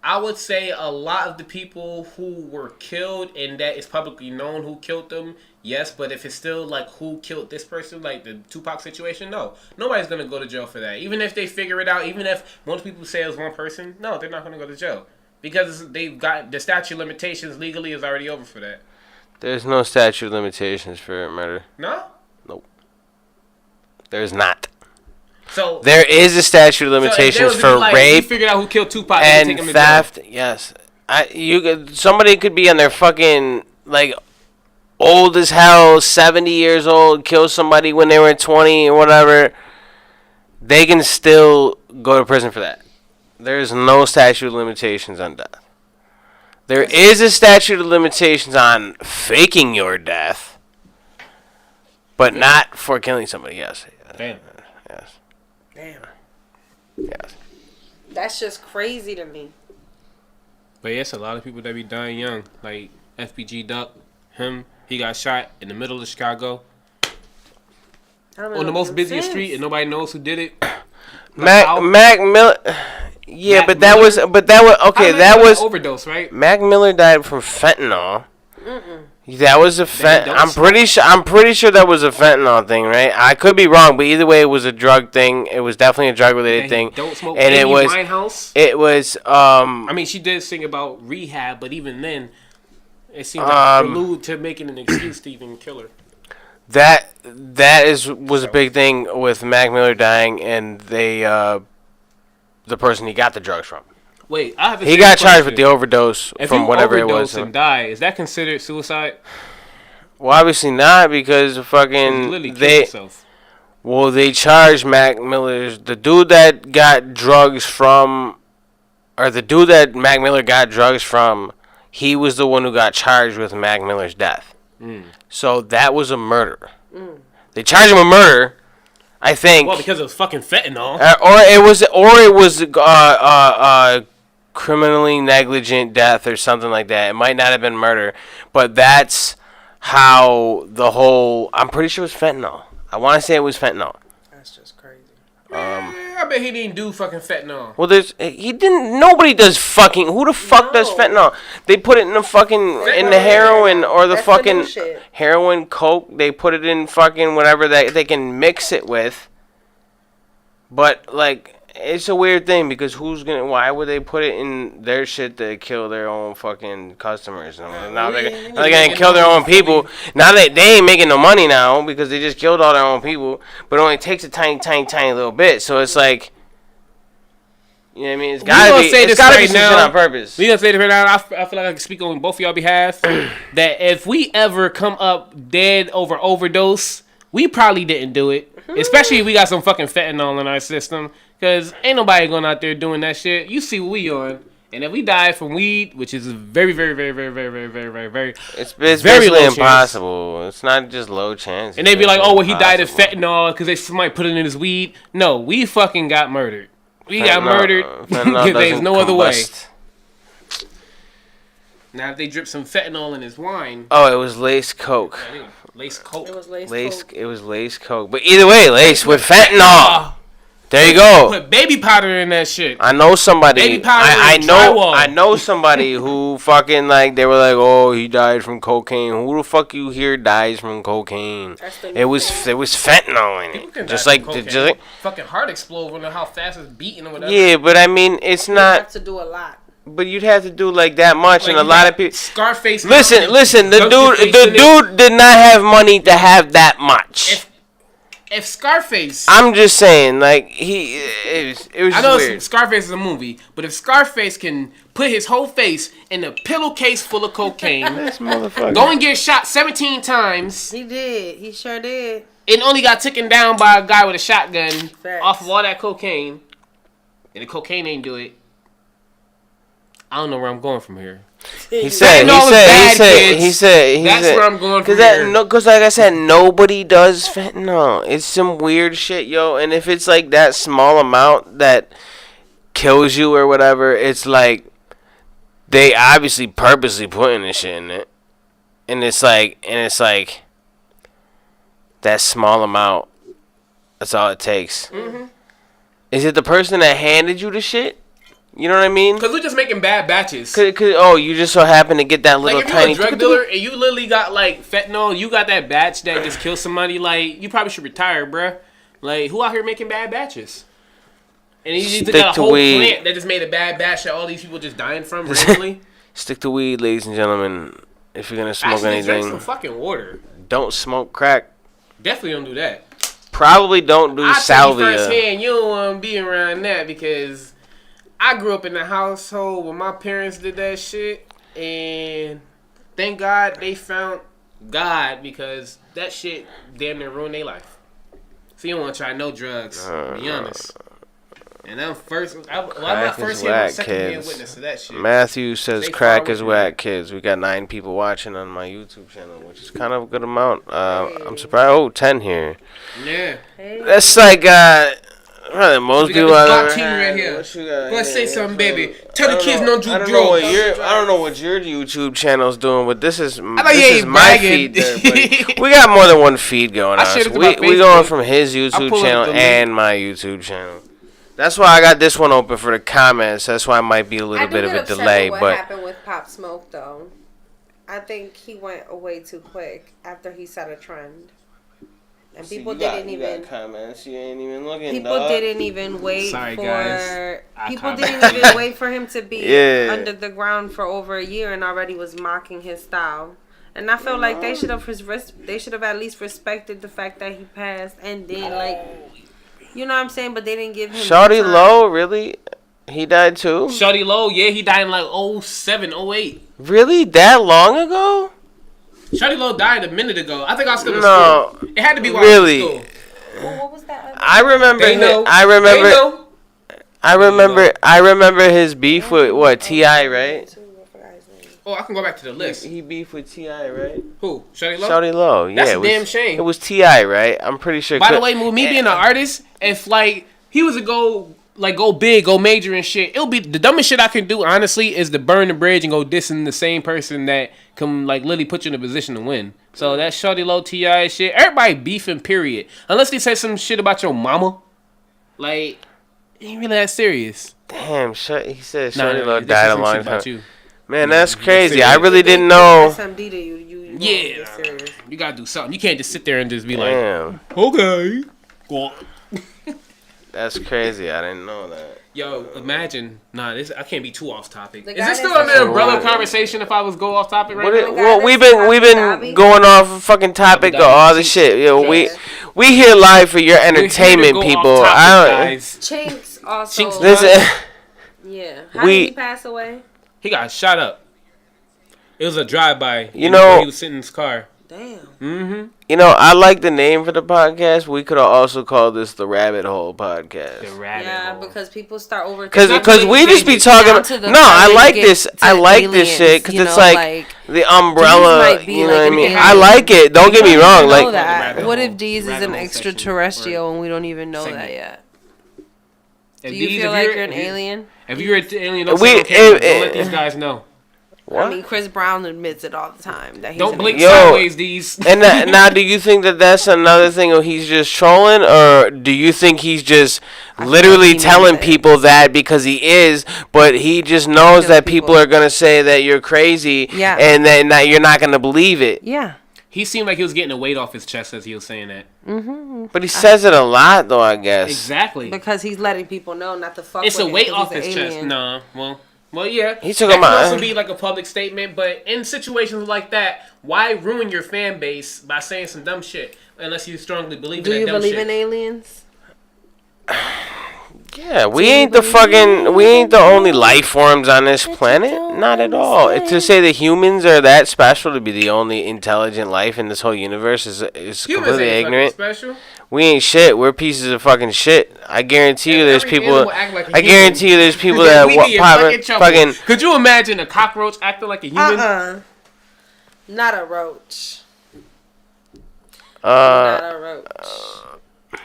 I would say a lot of the people who were killed and that is publicly known who killed them, yes. But if it's still like who killed this person, like the Tupac situation, no. Nobody's going to go to jail for that. Even if they figure it out, even if most people say it was one person, no, they're not going to go to jail. Because they've got the statute of limitations legally is already over for that. There's no statute of limitations for murder. No? Nope. There's not. So there is a statute of limitations for rape. We figured out who killed Tupac and theft. Yes, somebody could be on their fucking like old as hell, 70 years old, kill somebody when they were 20 or whatever. They can still go to prison for that. There is no statute of limitations on death. There is a statute of limitations on faking your death, but not for killing somebody. Yes. Damn. Yes. Damn. Yes. That's just crazy to me. But yes, a lot of people that be dying young. Like FBG Duck, he got shot in the middle of Chicago. On the most busiest street and nobody knows who did it. Mac Miller. Yeah, Mac that was okay. That was overdose, right? Mac Miller died from fentanyl. That was a I'm pretty sure that was a fentanyl thing, right? I could be wrong, but either way, it was a drug thing. It was definitely a drug related thing. Don't smoke. And it was Winehouse. It was. I mean, she did sing about rehab, but even then, it seems like a prelude to making an excuse to even kill her. That was a big thing with Mac Miller dying, and the person he got the drugs from. Wait, I have. He got charged with the overdose from whatever it was. If you overdose and die, is that considered suicide? Well, obviously not, because fucking they charged Mac Miller's the dude that got drugs from, or the dude that Mac Miller got drugs from. He was the one who got charged with Mac Miller's death. So that was a murder. They charged him with murder, I think. Well, because it was fucking fentanyl. Or it was criminally negligent death or something like that. It might not have been murder, but that's how the whole. I'm pretty sure it was fentanyl. I want to say it was fentanyl. That's just crazy. I bet he didn't do fucking fentanyl. Well, he didn't. Nobody does fucking. Who the fuck does fentanyl? They put it in the fucking in the heroin or the fucking heroin, coke. They put it in fucking whatever they can mix it with. But like, it's a weird thing because why would they put it in their shit to kill their own fucking customers? Now they're gonna kill their own people. Now they ain't making no money now because they just killed all their own people. But it only takes a tiny little bit. So it's like, you know what I mean? It's gotta be something on purpose. We gonna say this right now. I feel like I can speak on both of y'all behalf. That if we ever come up dead over overdose, we probably didn't do it. Especially if we got some fucking fentanyl in our system. Because ain't nobody going out there doing that shit. You see what we on. And if we die from weed, which is very, very, very, very, very, very, very, very, very, it's basically impossible. Chance. It's not just low chance. And they be like, oh, well, he died of fentanyl because somebody put it in his weed. No, we fucking got murdered. We got murdered because there's no other way. Now, if they drip some fentanyl in his wine. Oh, it was lace coke. Lace coke. It was lace coke. It was lace coke. But either way, lace with fentanyl. There you go. Put baby powder in that shit. I know somebody. Baby powder I know somebody who fucking like they were like, oh, he died from cocaine. Who the fuck you hear dies from cocaine? It was fentanyl in it. Just like fucking heart explode when how fast it's beating or whatever. Yeah, but I mean, it's not. You have to do a lot. But you'd have to do like that much, like, and a lot of people. Scarface. Listen. The dude did not have money to have that much. If Scarface, I'm just saying, like it was. I know weird. Scarface is a movie, but if Scarface can put his whole face in a pillowcase full of cocaine, this motherfucker go and get shot 17 times. He did. He sure did. And only got taken down by a guy with a shotgun off of all that cocaine, and the cocaine ain't do it. I don't know where I'm going from here. He said. That's where I'm going from here. Because like I said, nobody does fentanyl. It's some weird shit, yo. And if it's like that small amount that kills you or whatever, it's like they obviously purposely putting this shit in it. And it's like that small amount. That's all it takes. Mm-hmm. Is it the person that handed you the shit? You know what I mean? Because we're just making bad batches. Oh, you just so happen to get that little like if tiny. you're a drug dealer and you literally got like fentanyl, you got that batch that just kills somebody. Like you probably should retire, bruh. Like who out here making bad batches? And you just got a whole plant that just made a bad batch that all these people just dying from randomly. Stick to weed, ladies and gentlemen. If you're gonna smoke anything, drink some fucking water. Don't smoke crack. Definitely don't do that. Probably don't do salvia. Firsthand, you don't want to be around that because I grew up in a household where my parents did that shit, and thank God they found God because that shit damn near ruined their life. So you don't want to try no drugs. To be honest. And I'm not first hand, second hand witness to that shit. Matthew says crack is whack, kids. We got 9 people watching on my YouTube channel, which is kind of a good amount. I'm surprised. Oh, 10 here. Yeah. That's like most people got team right here. Let's say something, baby. Tell the kids no drugs. I don't know what your YouTube channel's doing, but this is my feed. There, we got more than one feed going on. So we going from his YouTube channel and my YouTube channel. That's why I got this one open for the comments. That's why it might be a little bit of a delay. What but happened with Pop Smoke though? I think he went away too quick after he set a trend. And people didn't even comments. You ain't even looking. People didn't even wait People didn't even wait for him to be under the ground for over a year and already was mocking his style. And I feel like they should have at least respected the fact that he passed and then you know what I'm saying? But they didn't give him Shawty Low, really? He died too? Shawty Low, yeah, he died in like 07, 08. Really? That long ago? Shawty Low died a minute ago. I think I was still in school. It had to be while I was in school. Well, what was that? I remember his beef with T.I., right? Oh, I can go back to the list. He beefed with T.I., right? Who? Shawty Low? Shawty Low, yeah. That's a damn shame. It was T.I., right? I'm pretty sure. By the way, with me being an artist, if he was to go big, go major and shit, it'll be the dumbest shit I can do, honestly, is to burn the bridge and go dissing the same person that can literally put you in a position to win. So that Shawty Low T.I. shit, everybody beefing, period. Unless they say some shit about your mama. It ain't really that serious. Damn, he said Shawty Low died a long time. Man, that's Mm-hmm. crazy. I really didn't know. SMD to you Yeah, you gotta do something. You can't just sit there and just be Damn. okay, go on. That's crazy. I didn't know that. Yo, imagine. I can't be too off topic. Is guy this still that's an umbrella conversation if I was go off topic right now? Well, we've been going off fucking topic of all the shit. Yo, we here live for your entertainment, people. Chinks also. Listen. Yeah. How did he pass away? He got shot up. It was a drive-by. You know, he was sitting in his car. Damn. Mm-hmm. You know, I like the name for the podcast. We could have also called this the Rabbit Hole Podcast. The Rabbit Hole. Because people start over. Because we just be talking. No, I like this. I like this shit because it's like the umbrella. You know what I mean? I like it. Don't get me wrong. What if Deez is an extraterrestrial and we don't even know that yet? Do you feel like you're an alien? If you're an alien, don't let these guys know. What? I mean, Chris Brown admits it all the time. That he's don't blink sideways, these. And now, do you think that that's another thing, or he's just trolling, or do you think he's just literally telling people that because he is, but he just knows that people are gonna say that you're crazy, and that you're not gonna believe it? Yeah. He seemed like he was getting a weight off his chest as he was saying that. Mm-hmm. But he says it a lot, though, I guess. Exactly. Because he's letting people know not to fuck with him. It's a weight off his chest. No, well, yeah. He's talking about. That can also be like a public statement, but in situations like that, why ruin your fan base by saying some dumb shit unless you strongly believe in that dumb shit? Do you believe in aliens? Yeah, we ain't the only life forms on this planet. Not at all. To say that humans are that special to be the only intelligent life in this whole universe is Humans completely ain't ignorant. special. We ain't shit. We're pieces of fucking shit. I guarantee you, there's Every people. animal act like a I guarantee you, there's people that We be in fucking trouble. fucking. Could you imagine a cockroach acting like a human? Not a roach. Uh, Not a roach.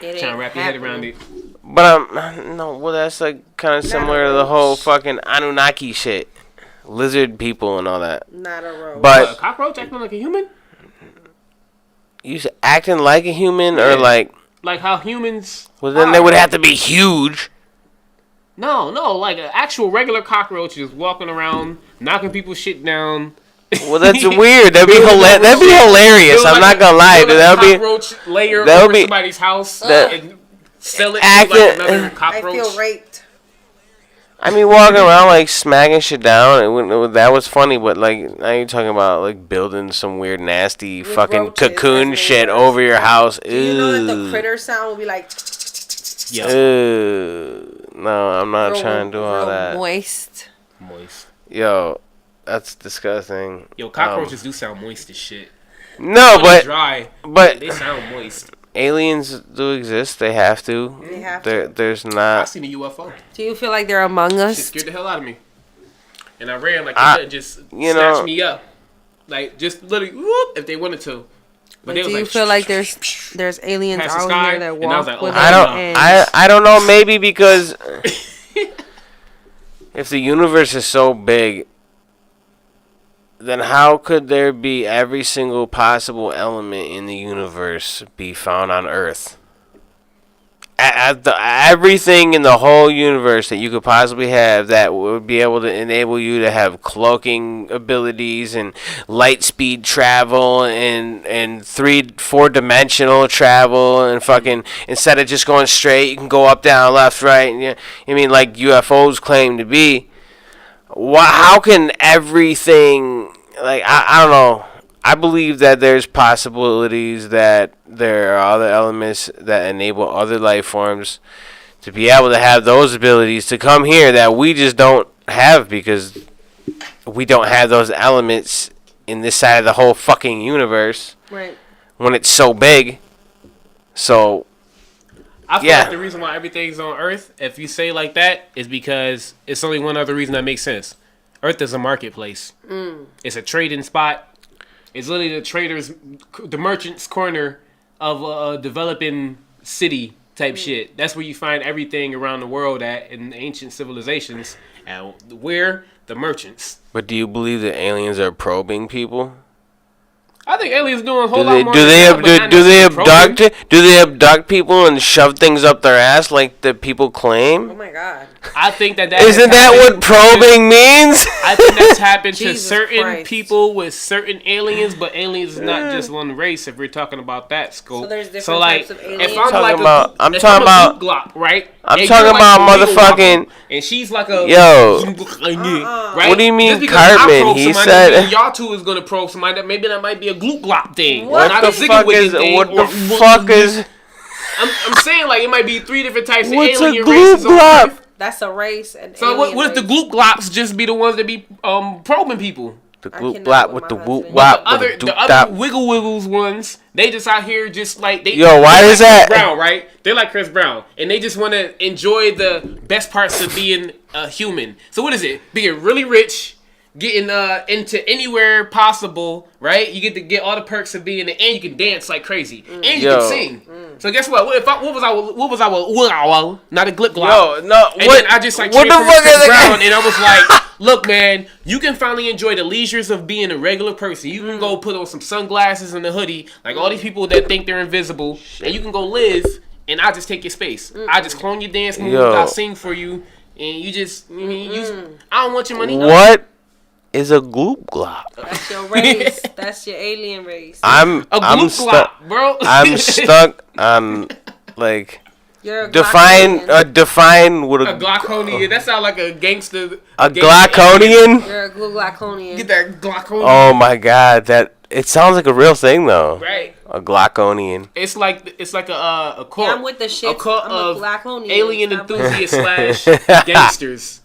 It Trying to ain't wrap your head happening. around it. but no. Well, that's like kind of similar to the whole fucking Anunnaki shit, lizard people and all that. Not a roach. A But cockroach acting like a human? you said acting like a human Yeah. or like. Like how humans. Well, then they would have to be huge. No, like an actual regular cockroach is walking around, knocking people's shit down. Well, that's weird. That'd be hilarious. I'm not gonna lie. That would be. cockroach layer that would over be- somebody's house that- and sell it to Acting- like another I cockroach. feel raped. I mean, walking around like smacking shit down. That was funny, but like now you're talking about like building some weird, nasty With fucking roaches, cocoon that's shit what it over your house. Do you know that the Ew. critter sound will be like Yeah, No, I'm not real- trying to do all real that. moist? moist. Yo, that's disgusting. Yo, cockroaches do sound moist as shit. No, When they but dry, they sound moist. aliens do exist. They have to. They have to. There's I not. seen a UFO. Do you feel like they're among Shit us? scared the hell out of me. And I ran like I- they just you snatch know- me up. Like, just literally, whoop, if they wanted to. But they do was you feel like there's aliens past the out sky, here that and I was walk like, with oh, us? I don't. and I don't know. Maybe because if the universe is so big, then how could there be every single possible element in the universe be found on Earth? Everything in the whole universe that you could possibly have that would be able to enable you to have cloaking abilities and light speed travel and 3-4 dimensional travel and fucking instead of just going straight you can go up, down, left, right. And, I mean, like UFOs claim to be. How can everything, like, I don't know. I believe that there's possibilities that there are other elements that enable other life forms to be able to have those abilities to come here that we just don't have because we don't have those elements in this side of the whole fucking universe right. when it's so big. So, I feel yeah. like the reason why everything's on Earth, if you say like that, is because it's only one other reason that makes sense. Earth is a marketplace. It's a trading spot. It's literally the merchant's corner of a developing city type shit. That's where you find everything around the world at in ancient civilizations. And we're the merchants. but do you believe that aliens are probing people? I think aliens doing a whole Do lot they more. do than they that, ab- but do, not do they necessarily abduct probing. do they abduct people and shove things up their ass like the people claim? Oh my god. I think that Isn't that what probing means? I think that's happened to Jesus certain Christ. people with certain aliens, but aliens is not just one race. If we're talking about that scope, So there's different like, types of aliens? if I'm Talking like about- a, I'm if talking I'm about- a Glock, right? I'm And talking you're about like a motherfucking- Wiggle Wobble, and she's like a Yo. right? What do you mean Just because I Cartman? probe He somebody, said- doesn't mean y'all two is gonna probe somebody. That maybe that might be a Gloop Glop thing. What Not the a fuck Ziggy is thing, what or- the fuck is I'm saying like it might be 3 different types of what's a alien gloop races on glop? Earth. That's a race. And So what if the Gloop Glops just be the ones that be probing people? The I gloop cannot glop with with the my whoop husband. wop The with the doop other dop. Wiggle Wiggles ones, they just out here just like they. Yo, why they're is like that- Chris Brown, right? They're like Chris Brown, and they just want to enjoy the best parts of being a human. So what is it? Being really rich, getting into anywhere possible, right? You get to get all the perks of being, and you can dance like crazy, and you Yo. can sing. So guess what? What was I? Not a glip glop. Yo, no, And what? then I just like what the transferred to fuck Chris is Brown, that? and I was like, look, man, you can finally enjoy the leisures of being a regular person. You can go put on some sunglasses and a hoodie, like all these people that think they're invisible, and you can go live, and I just take your space. I just clone your dance moves, Yo. I'll sing for you, and you just, I don't want your money. What is a gloop glop? That's your race. That's your alien race. I'm A gloop stuck. glop, bro. I'm stuck on like You're a define Glockonian. define what A Glauconia. That sounds like a gangster. a gangster Glauconian. You're a Glockonian. Get that Glauconia. Oh my god, that it sounds like a real thing though. Right. A Glockonian. It's like a cult. Yeah, I'm with the shit. A cult I'm of a Glockonian. alien Stop enthusiasts slash gangsters.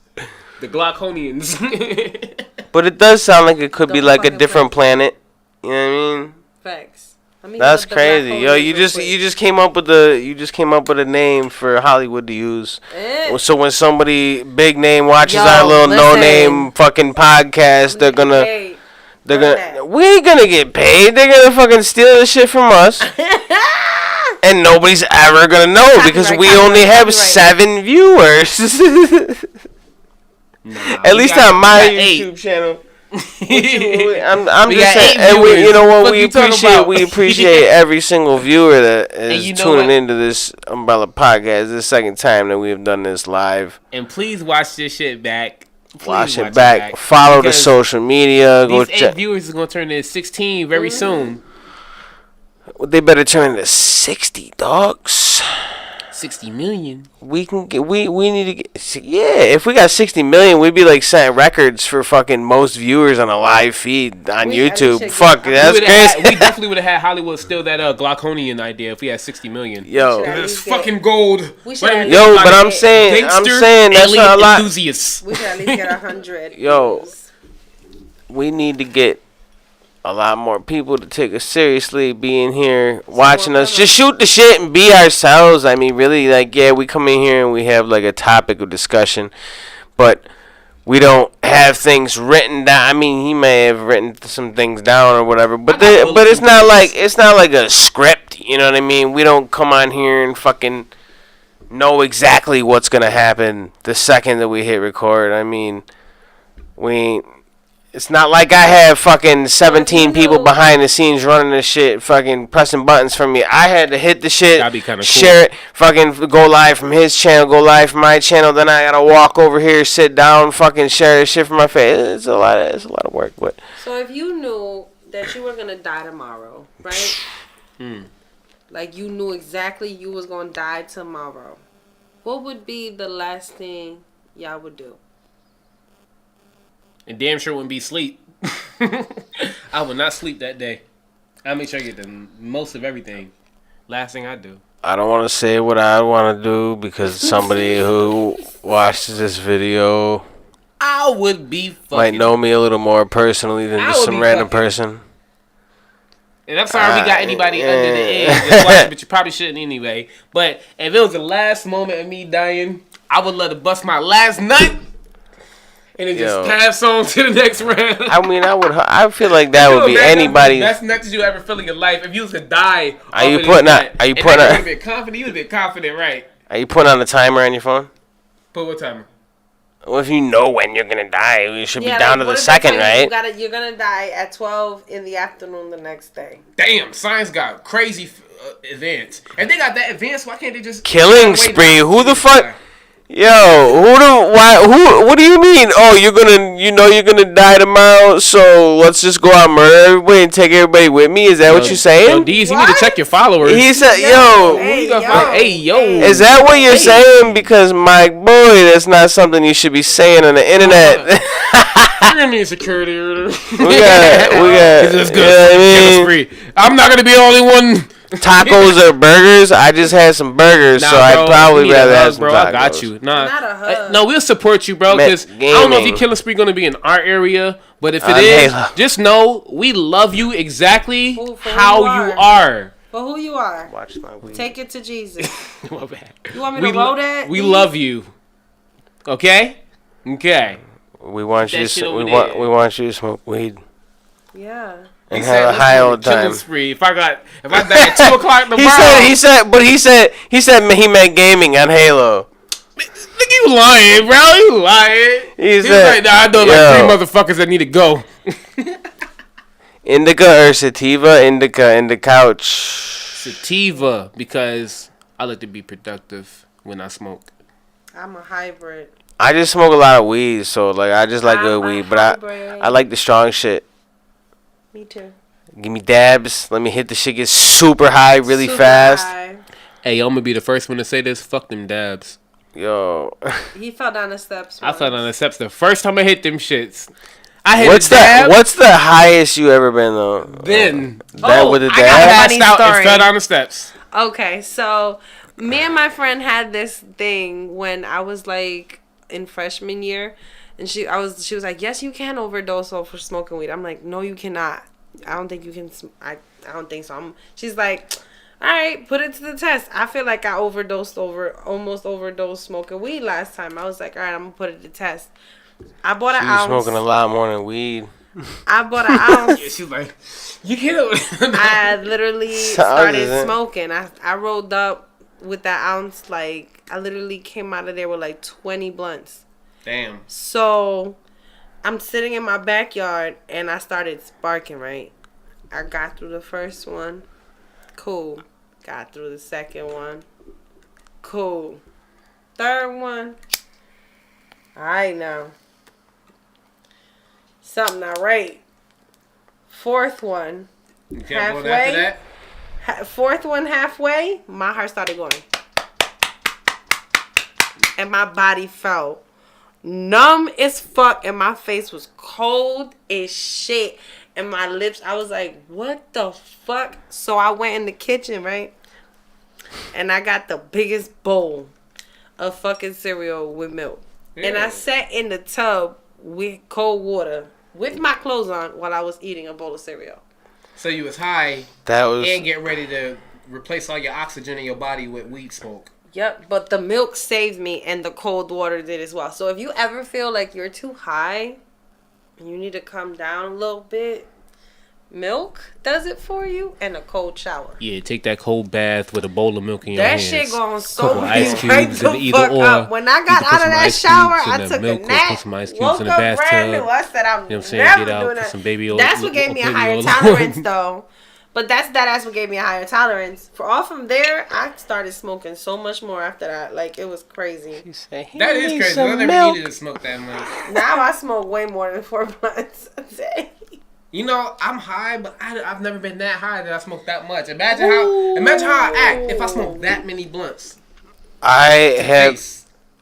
The Glockonians. But it does sound like it could be Don't like a fucking different play. planet. You know what I mean? Facts. Let me That's look up the crazy, yo. Glockonians You real quick. just came up with a name for Hollywood to use. So when somebody big name watches Yo, our little no listen. name fucking podcast, they're gonna. Hey, They're run gonna. that. We ain't gonna get paid. They're gonna fucking steal the shit from us, and nobody's ever gonna know because we Copyright, only have copyright. 7 viewers. Nah, At we least got- on my we got 8. YouTube channel. I'm We just got saying, 8 and you know what? What We you talking appreciate about? we appreciate every single viewer that is you know tuning what? into this Umbrella podcast. This is the second time that we have done this live. And please watch this shit back. Please Watch it back. Follow the because social media. Go These 8 check. viewers is gonna turn into 16 very soon. They better turn into 60 dogs. 60 million. We can get. We need to get. Yeah, if we got 60 million, we'd be like setting records for fucking most viewers on a live feed on We YouTube. should Fuck, get- that's we crazy. definitely would have had Hollywood steal that Glockonian idea if we had 60 million. Yo, Should I- That's least get- fucking gold. we should Wait a at minute, yo, least but I'm get- saying, gangster that's alien not a lot. enthusiasts. We should at least get 100. Yo. views. We need to get a lot more people to take us seriously, being here, watching us. Just shoot the shit and be ourselves. I mean, really, like, yeah, we come in here and we have, like, a topic of discussion, but we don't have things written down. I mean, he may have written some things down or whatever, but it's not like a script, you know what I mean? We don't come on here and fucking know exactly what's gonna happen the second that we hit record. I mean, we ain't. It's not like I have fucking 17 people behind the scenes running this shit, fucking pressing buttons for me. I had to hit the shit, That'd be kinda cool. share it, fucking go live from his channel, go live from my channel. Then I gotta walk over here, sit down, fucking share this shit from my face. It's a lot of work, but So if you knew that you were gonna die tomorrow, right? Like you knew exactly you was gonna die tomorrow, what would be the last thing y'all would do? And damn sure wouldn't be sleep. I would not sleep that day. I'll make sure I get the most of everything. Last thing I do. I don't want to say what I want to do because somebody who watches this video I would be fucking. might know me a little more personally than I just would some be random fucking. person. And I'm sorry we got anybody under the age that's watching, but you probably shouldn't anyway. But if it was the last moment of me dying, I would love to bust my last nut and then Yo. just pass on to the next round. I mean, I feel like that would be anybody's. That's nut that you ever feel in your life. If you was to die, Are you off of putting this on- nut, are you and putting that on- You would have been confident. You would have been confident, right? Are you putting on a timer on your phone? Put what timer? Well, if you know when you're gonna die, you should be down to what the if they second, tell you right? You're gonna die at 12 in the afternoon the next day. Damn, science got crazy advanced. And they got that advanced. Why can't they just Killing wait spree. down Who the to fuck? die? Yo, what do you mean? Oh, you're gonna die tomorrow, so let's just go out and murder everybody and take everybody with me? Is that what you're Yo, saying? D's, you need to What? check your followers. He said, Yo, yo, hey, You gotta yo. find- hey, yo. is that what you're saying? Because my boy, that's not something you should be saying on the internet. You're gonna need security order. we got, It's you good. know what I mean? Free. I'm not gonna be the only one. Tacos or burgers? I just had some burgers, so bro, I'd you probably need a rather hug, have some bro. tacos. I got you. Nah, Not a hug. no, we'll support you, bro. Man, Because I don't know if gaming. your killing spree gonna be in our area, but if it On is, Halo. just know we love you exactly For who how you you are. For who you are, Watch my weed. take it to Jesus. My bad. You want me to roll that? We D? love you. Okay. Okay. We want you That to shit over we want there. we want you to smoke weed Yeah. and He have said, a let's high do old killing time. spree. If I die at 2:00 tomorrow, He said he meant gaming on Halo. Nigga, you lying, bro. You lying. He He was said, like, nah, I know yo. like 3 motherfuckers that need to go. Indica or sativa? Indica in the couch. Sativa, because I like to be productive when I smoke. I'm a hybrid. I just smoke a lot of weed, so like I just like I'm good a weed, but hybrid. I like the strong shit. Me too. Give me dabs. Let me hit the shit get super high really Super fast. high. Hey, I'm gonna be the first one to say this. Fuck them dabs. Yo. He fell down the steps. I fell down the steps the first time I hit them shits. I had What's a dab. What's the highest you ever been though? Then That with a I got dab? a passed funny out story. and fell down the steps. Okay, so me and my friend had this thing when I was like in freshman year, and she was like, yes, you can overdose over smoking weed. I'm like, no, you cannot. I don't think you can. I don't think so. She's like, all right, put it to the test. I feel like I almost overdosed smoking weed last time. I was like, all right, I'm gonna put it to the test. I bought an She was ounce. smoking a lot more than weed. I bought an ounce. Yeah, she's like, you can't. I literally started smoking. I rolled up with that ounce. Like, I literally came out of there with like 20 blunts. Damn. So I'm sitting in my backyard and I started sparking, right? I got through the first one. Cool. Got through the second one. Cool. Third one. Alright now. Something not right. Fourth one. You can't go after that? Fourth one halfway, my heart started going. And my body felt numb as fuck. And my face was cold as shit. And my lips, I was like, what the fuck? So I went in the kitchen, right? And I got the biggest bowl of fucking cereal with milk. Yeah. And I sat in the tub with cold water with my clothes on while I was eating a bowl of cereal. So you was high and get ready to replace all your oxygen in your body with weed smoke. Yep, but the milk saved me and the cold water did as well. So if you ever feel like you're too high and you need to come down a little bit, milk does it for you, and a cold shower. Yeah, take that cold bath with a bowl of milk in your hands. That shit gonna soak me ice right cubes the and either fuck or. up. When I got out of that shower, I took milk, a nap. put some ice cubes Woke in the up bathtub. brand new. I said I'm You know what I'm saying? never Get out, doing put that. some baby oil. That's what gave me a higher tolerance, though. But that's what gave me a higher tolerance. For all from there, I started smoking so much more after that. Like, it was crazy. That is crazy. I never needed to smoke that much. Now I smoke way more than 4 blunts a day. You know, I'm high, but I've never been that high that I smoke that much. Imagine how I act if I smoke that many blunts.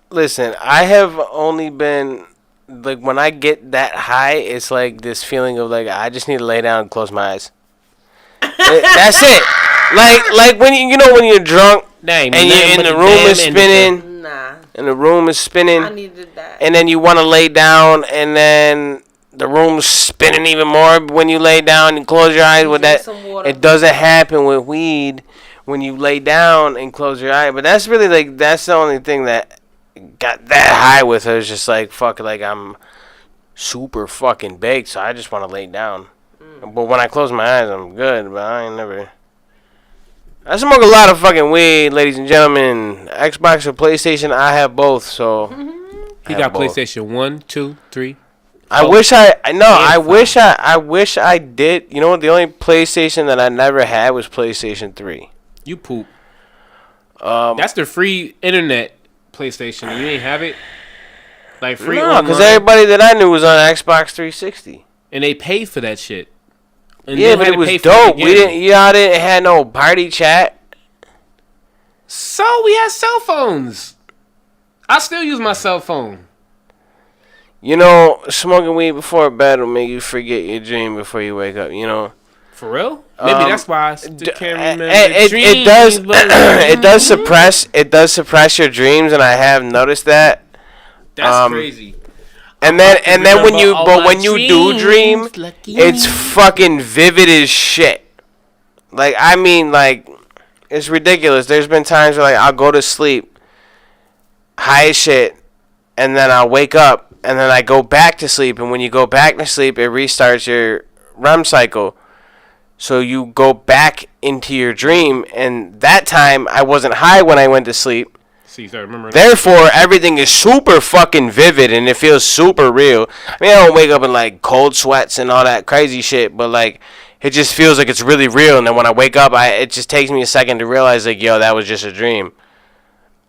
Listen, I have only been, like, when I get that high, it's like this feeling of, like, I just need to lay down and close my eyes. That's it. Like when when you're drunk and the room is spinning. Nah. And the room is spinning. I needed that. And then you want to lay down, and then the room's spinning even more when you lay down and close your eyes. With that, it doesn't happen with weed when you lay down and close your eye. But that's really that's the only thing that got that high with her. Is just like fuck, like I'm super fucking baked, so I just want to lay down. But when I close my eyes, I'm good. But I ain't never. I smoke a lot of fucking weed, ladies and gentlemen. Xbox or PlayStation, I have both. So he got both. PlayStation 1, 2, 3. I wish I did. You know what? The only PlayStation that I never had was PlayStation 3. You poop. That's the free internet PlayStation. You ain't have it. Like free. No, because everybody that I knew was on Xbox 360, and they paid for that shit. And yeah, but it was dope. Y'all didn't have no party chat. So we had cell phones. I still use my cell phone. You know, smoking weed before bed will make you forget your dream before you wake up. You know. For real? Maybe that's why I still can't remember. It does. It does suppress your dreams, and I have noticed that. That's crazy. And then when you do dream, it's fucking vivid as shit. Like, I mean, like, it's ridiculous. There's been times where, like, I'll go to sleep high as shit, and then I'll wake up, and then I go back to sleep, and when you go back to sleep, it restarts your REM cycle. So you go back into your dream, and that time I wasn't high when I went to sleep. Therefore, everything is super fucking vivid, and it feels super real. I mean, I don't wake up in, like, cold sweats and all that crazy shit, but, like, it just feels like it's really real. And then when I wake up, it just takes me a second to realize, like, yo, that was just a dream.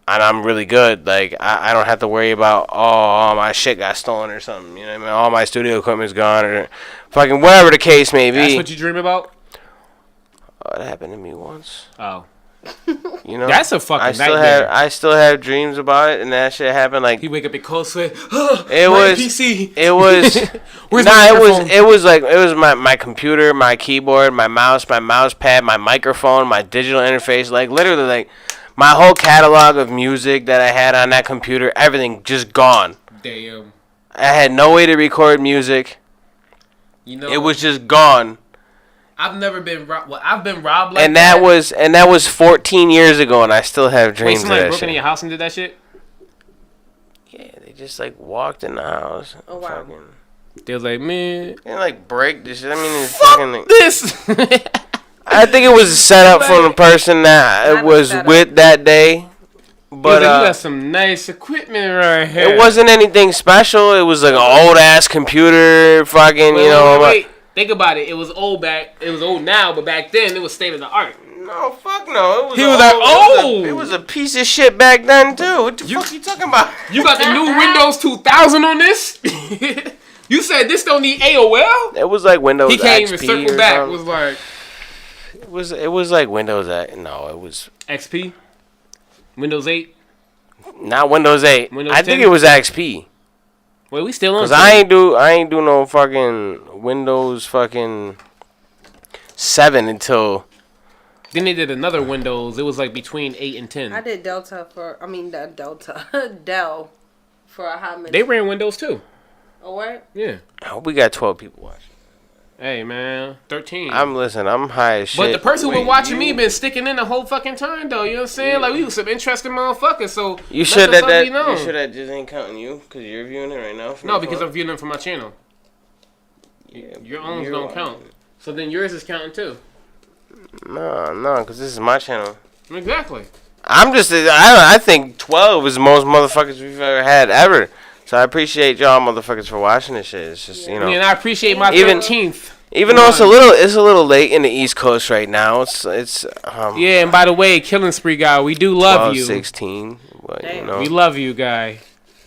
And I'm really good. Like, I don't have to worry about, all my shit got stolen or something. You know what I mean? All my studio equipment's gone or fucking whatever the case may be. That's what you dream about? Oh, it happened to me once. Oh. You know, That's a fucking I nightmare. still have dreams about it, and that shit happened. Like He wake up in cold sweat. it My was, PC. it was, Where's nah, my it microphone? was like it was my computer, my keyboard, my mouse pad, my microphone, my digital interface. Like literally, like my whole catalog of music that I had on that computer, everything just gone. Damn. I had no way to record music. You know, It was just gone. I've never been robbed. Well, I've been robbed like And that was 14 years ago, and I still have Wait, dreams of somebody that broke into shit. your house and did that shit? Yeah, they just like walked in the house. Oh, wow. Fucking, They was like, man, they like break this shit. I mean, it's fucking. Like, this. I think it was set up from the person that Not it a was setup. with that day. But you got some nice equipment right here. it wasn't anything special. It was like an old ass computer, fucking, Wait, you know. wait. Think about it. It was old back. It was old now, but back then it was state of the art. No, fuck no. It was He was like, oh! It was a piece of shit back then too. What the fuck you talking about? You got the new Windows 2000 on this? You said this don't need AOL? It was like Windows He can't XP even circle or back. something. Was like It was like Windows X. No, it was XP, Windows 8. not Windows 8. Windows I think 10? it was XP. Wait, we still on? Cause I ain't do no fucking Windows fucking 7 until Then they did another Windows. It was like between 8 and 10. I did Dell for a hot minute. They ran Windows too. Oh, what? Yeah. I hope we got 12 people watching. Hey man, 13. I'm high as shit. But the person who been watching you, me been sticking in the whole fucking time though. You know what I'm saying? Like we was some interesting motherfuckers. So You let sure the that fuck that be known. you sure that just ain't counting you because you're viewing it right now? From No, your because phone? I'm viewing them from my channel. Yeah, Your owns you're don't watching. count. So then yours is counting too. No, because this is my channel. Exactly. I think 12 is the most motherfuckers we've ever had ever. So I appreciate y'all motherfuckers for watching this shit. It's just, you know. And I appreciate my Even- 13th. Even though it's a little late in the East Coast right now. It's Yeah, and by the way, Killing Spree guy, we do love 12, you. 16. But, you Damn. know. We love you, guy.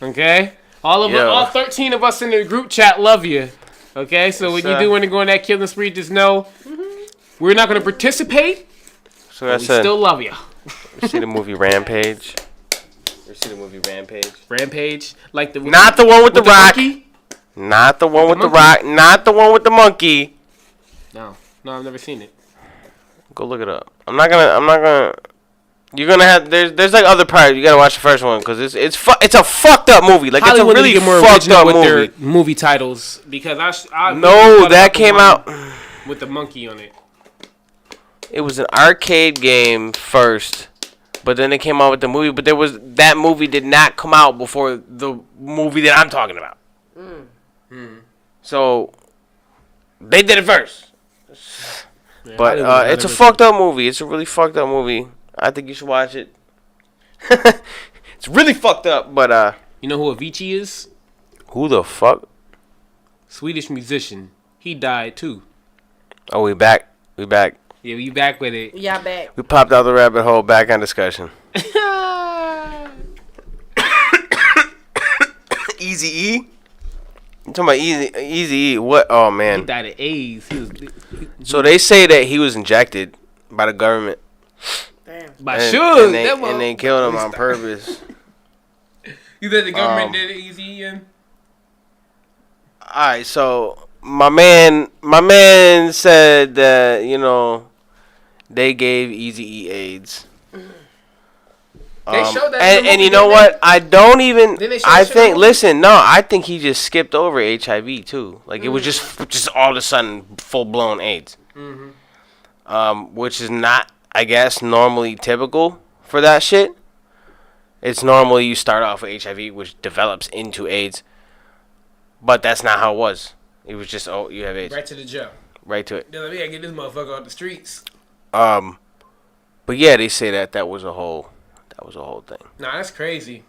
Okay? All Yeah. 13 of us in the group chat love you. Okay? So when you do want to go on that Killing Spree, just know we're not going to participate, So but I we said, still love you. see the movie Rampage. You see the movie Rampage? Rampage, like the Not the one with the rock. monkey? Not the one with the monkey? rock. Not the one with the monkey. No, I've never seen it. Go look it up. I'm not gonna. You're gonna have there's like other parts. You gotta watch the first one because it's a fucked up movie. Like Hollywood it's a need really to get more fucked original up with movie. their movie titles because I No, thought that about the came one out. with the monkey on it. It was an arcade game first, but then they came out with the movie. But that movie did not come out before the movie that I'm talking about. So they did it first. Yeah, But Hollywood it's a had fucked up movie. It's a really fucked up movie. I think you should watch it. It's really fucked up. But You know who Avicii is? who the fuck? Swedish musician. He died too. Oh, we back. We back. Yeah, we back with it. Yeah, back. We popped out the rabbit hole. Back on discussion. Easy E. You talking about Easy E? What? Oh He man. died of AIDS. He was So they say that he was injected by the government. Damn. by And, Suge. and they killed him on purpose. You said the government Um, did it easy and Alright, so my man said that, you know, they gave Easy E AIDS. They showed that in the and movie, you know didn't what? I don't even. Didn't they show I that shit in think. the movie? Listen, no. I think he just skipped over HIV too. Like it was just all of a sudden full blown AIDS. Which is not, I guess, normally typical for that shit. It's normally you start off with HIV, which develops into AIDS. But that's not how it was. It was just, oh, you have AIDS. right to the jail. Right to it. They're like, we gotta get this motherfucker off the streets. But yeah, they say that was a whole thing. Nah, that's crazy.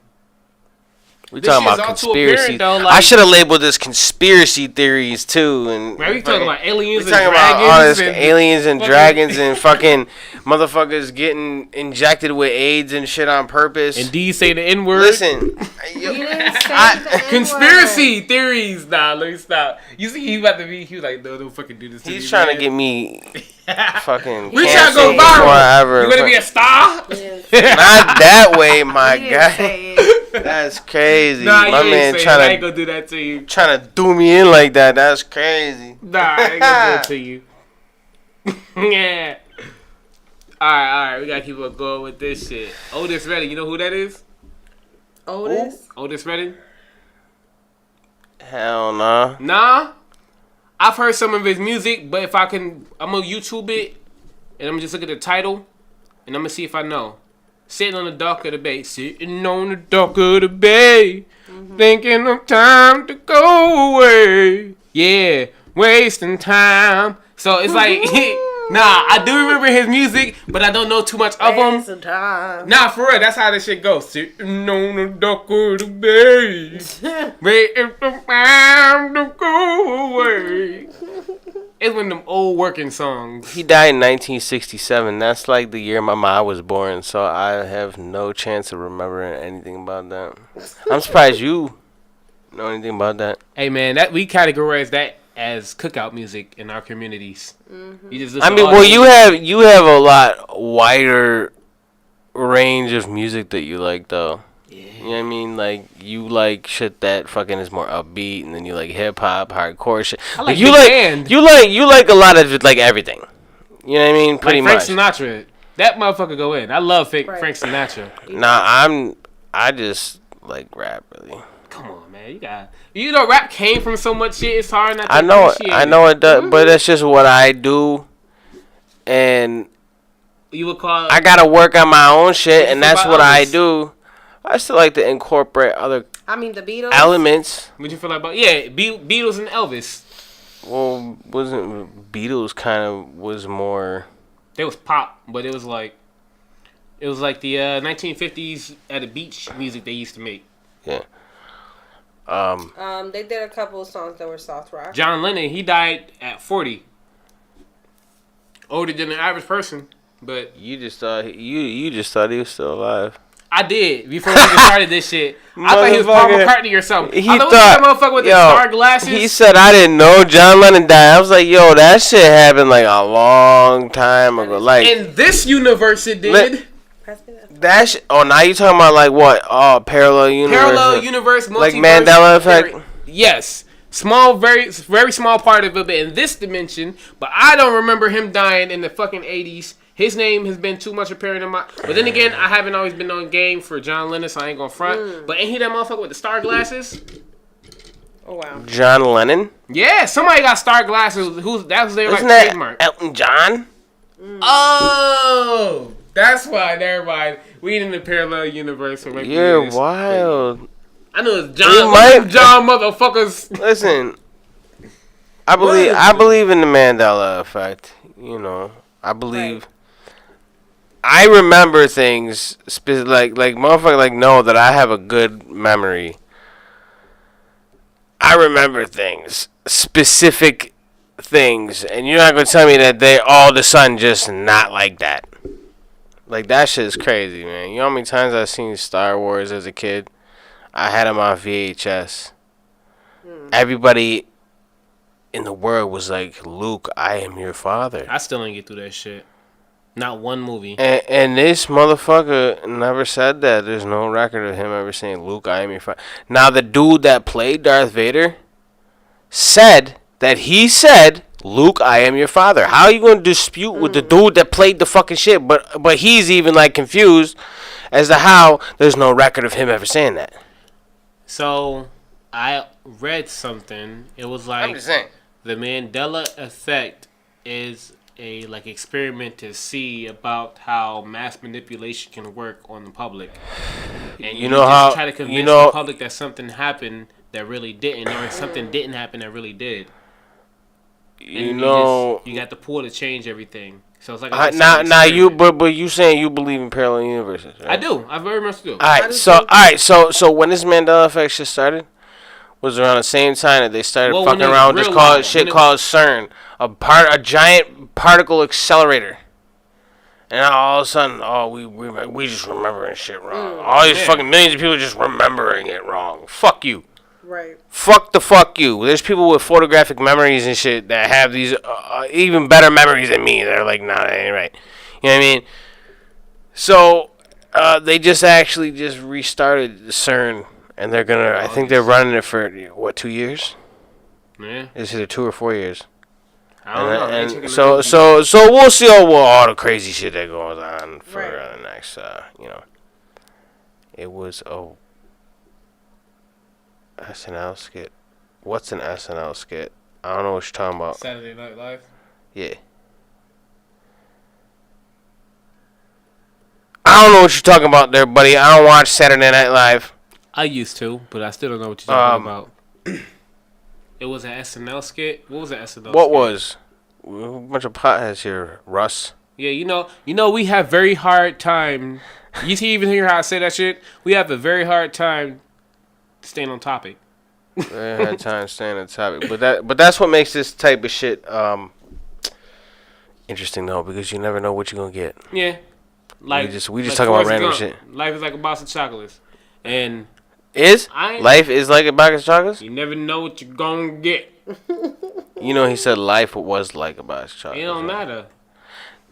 We This talking shit's about all too conspiracy. apparent, though, I like- should have labeled this conspiracy theories too. And Man, we talking about aliens we and talking dragons. about all this and aliens and fucking- dragons and fucking motherfuckers getting injected with AIDS and shit on purpose. And D say the N word. Listen, You didn't say I- the N-word. Conspiracy theories. Nah, let me stop. You see, he about to be. He was like, no, don't fucking do this. he's to trying me, to get me fucking. We trying to go canceled before I viral. ever- You gonna be a star? You didn't say Not that way, my it. You didn't guy. say it. That's crazy. Nah, My you man ain't say it. I ain't trying gonna do that to you. to do me in like that. That's crazy. Nah, I ain't gonna do it to you. Yeah. Alright, we gotta keep on going with this shit. Otis Redding, you know who that is? Otis? Otis Redding? Hell nah. Nah. I've heard some of his music, but if I can, I'm gonna YouTube it, and I'm gonna just look at the title, and I'm gonna see if I know. Sitting on the dock of the bay. Sitting on the dock of the bay. Thinking of time to go away. Yeah, wasting time. So it's like, nah, I do remember his music, but I don't know too much of him. Some time. Nah, for real, that's how this shit goes. Sitting on the dock of the bay. Waiting for time to go away. It's one of them old working songs. He died in 1967. That's like the year my mom was born, so I have no chance of remembering anything about that. I'm surprised you know anything about that. Hey man, that we categorize that as cookout music in our communities. You just I listen mean, to all well, the- you have a lot wider range of music that you like, though. You know what I mean? Like, you like shit that fucking is more upbeat, and then you like hip hop, hardcore shit. I like you Big like Band. you like a lot of like everything. You know what I mean? Pretty like much. Frank Sinatra. That motherfucker go in. I love Frank Right. Sinatra. Nah, I just like rap really. Come on, man. You know, rap came from so much shit. It's hard not to I know appreciate it does, but that's just what I do, and You would call. I gotta work on my own shit, and What that's about what I others? do. I still like to incorporate other I mean, the Beatles. elements. What you feel like about? Yeah, Beatles and Elvis. Well, wasn't Beatles kind of was more. They was pop, but it was like the 1950s at a beach music they used to make. Yeah. They did a couple of songs that were soft rock. John Lennon, he died at 40. Older than the average person, but You just thought you just thought he was still alive. I did before we even started this shit. I thought he was Paul Motherfucker. McCartney or something. He I thought thought, that motherfucker with the yo, star glasses. He said I didn't know John Lennon died. I was like, yo, that shit happened like a long time ago. Like In this universe, it did. Let- Pass me that. that shit. Oh, now you talking about like what? Oh, parallel universe. Parallel universe, multiverse. Like Mandela effect? Yes. Small, very small part of it, but in this dimension. But I don't remember him dying in the fucking 80s. His name has been too much apparent in my... But then again, I haven't always been on game for John Lennon, so I ain't gonna front. But ain't he that motherfucker with the star glasses? Oh, wow. John Lennon. Yeah, somebody got star glasses. That was their like Isn't that trademark. Elton John? Oh, that's why. Never mind. We in the parallel universe. So maybe You're it is. wild. I know it's We John. might- John motherfuckers. Listen, I believe in the Mandela effect. You know, I believe. I remember things like motherfucker like know that I have a good memory. I remember things, specific things, and you're not gonna tell me that they all of a sudden just not like that. Like that shit is crazy, man. You know how many times I've seen Star Wars as a kid? I had them on VHS. Everybody in the world was like, Luke, I am your father. I still ain't get through that shit. Not one movie. And this motherfucker never said that. There's no record of him ever saying, Luke, I am your father. Now, the dude that played Darth Vader said that he said, Luke, I am your father. How are you going to dispute with the dude that played the fucking shit? But he's even, like, confused as to how there's no record of him ever saying that. So, I read something. It was like saying. the Mandela effect is a like experiment to see about how mass manipulation can work on the public. And You know just how- try to convince you know- the public that something happened that really didn't, or something didn't happen that really did. And You know, you got the pull to change everything. So it's like now you but you saying you believe in parallel universes? Right? I do. I very much do. All right. So when this Mandela effect shit started, was around the same time that they started fucking around with this called CERN, a giant particle accelerator. And all of a sudden, we just remembering shit wrong. All these fucking millions of people just remembering it wrong. Fuck you. Right. Fuck you. There's people with photographic memories and shit that have these even better memories than me. They're like, nah, that ain't right. You know what I mean? So they just restarted CERN, and they're gonna. I think they're running it for 2 years? Yeah. It's either 2 or 4 years. I don't know. And so we'll see all the crazy shit that goes on for the next. It was SNL skit. What's an SNL skit? I don't know what you're talking about. Saturday Night Live? Yeah. I don't know what you're talking about there, buddy. I don't watch Saturday Night Live. I used to, but I still don't know what you're talking about. It was an SNL skit? What was an SNL skit? What was? A bunch of potheads here, Russ. Yeah, you know, we have very hard time. You even hear how I say that shit? We have a very hard time staying on topic. Very hard time staying on topic, but that's what makes this type of shit interesting though, because you never know what you're gonna get. Yeah, like we just talking about random shit. Life is like a box of chocolates, and life is like a box of chocolates. You never know what you're gonna get. You know, he said life was like a box of chocolates. It don't matter.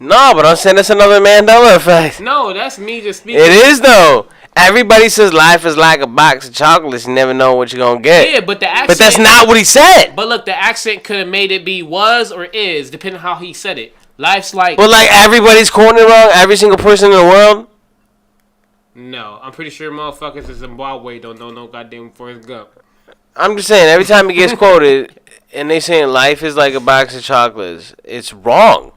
No, but I'm saying that's another Mandela effect. No, that's me just speaking. It is though. Everybody says life is like a box of chocolates. You never know what you're gonna get. Yeah, but the accent. But that's not what he said. But look, the accent could have made it be was or is, depending on how he said it. Life's like. But like everybody's quoting it wrong. Every single person in the world. No, I'm pretty sure motherfuckers in Zimbabwe don't know no goddamn Forrest Gump. I'm just saying, every time it gets quoted, and they saying life is like a box of chocolates, it's wrong.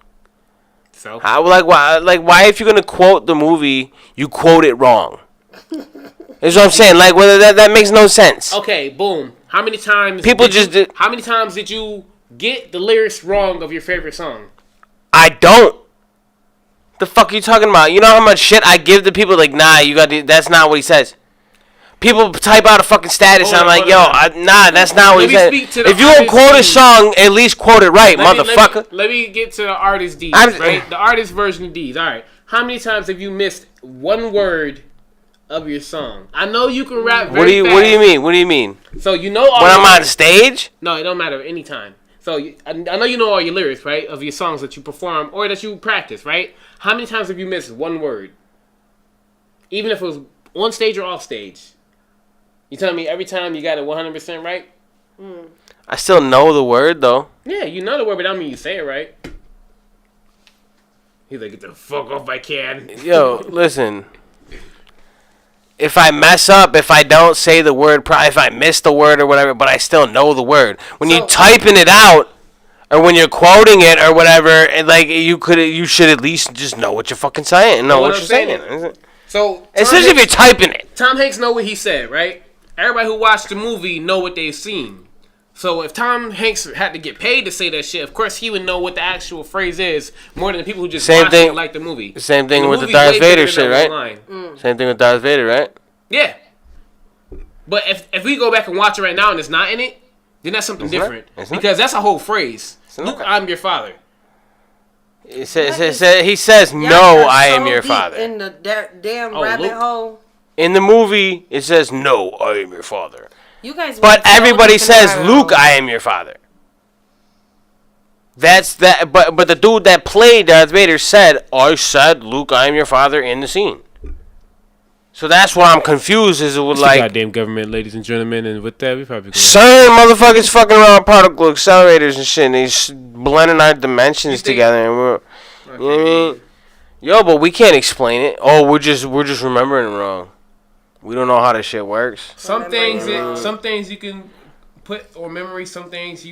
So why if you're gonna quote the movie, you quote it wrong? That's what I'm saying. Like, whether that makes no sense. Okay, boom. How many times? How many times did you get the lyrics wrong of your favorite song? I don't. The fuck are you talking about? You know how much shit I give to people? Like, nah, that's not what he says. People type out a fucking status, and I'm like, that's not what he said. If you gonna quote a song, at least quote it right, motherfucker. Let me get to the artist D's, right? The artist version of D's. All right. How many times have you missed one word of your song? I know you can rap very fast. What do you mean? What do you mean? So you know when I'm on stage? No, it don't matter any time. So I know you know all your lyrics, right, of your songs that you perform or that you practice, right? How many times have you missed one word? Even if it was on stage or off stage. You telling me every time you got it 100% right? I still know the word, though. Yeah, you know the word, but I don't mean you say it right. He's like, get the fuck off my can. Yo, listen. If I mess up, if I don't say the word, if I miss the word or whatever, but I still know the word. When you're typing it out, or when you're quoting it or whatever, and like you should at least just know what you're fucking saying and know what you're saying. So, especially if you're typing it. Tom Hanks know what he said, right? Everybody who watched the movie know what they've seen. So if Tom Hanks had to get paid to say that shit, of course he would know what the actual phrase is more than the people who just watched it like the movie. Same thing with the Darth Vader shit, right? Same thing with Darth Vader, right? Yeah. But if we go back and watch it right now and it's not in it, then that's something different. Because that's a whole phrase. Luke, I'm your father. He says, no, I am your father. In the damn rabbit hole. In the movie, it says, no, I am your father. You guys. But everybody says, Luke, I am your father. That's that. But the dude that played Darth Vader said, I said, Luke, I am your father in the scene. So that's why I'm confused. Is it with like goddamn government, ladies and gentlemen, and with that we probably certain motherfuckers fucking around particle accelerators and shit. And he's blending our dimensions together, and we're, you know what I mean? Yo, but we can't explain it. Oh, we're just remembering it wrong. We don't know how this shit works. Some things you can put or memory. Some things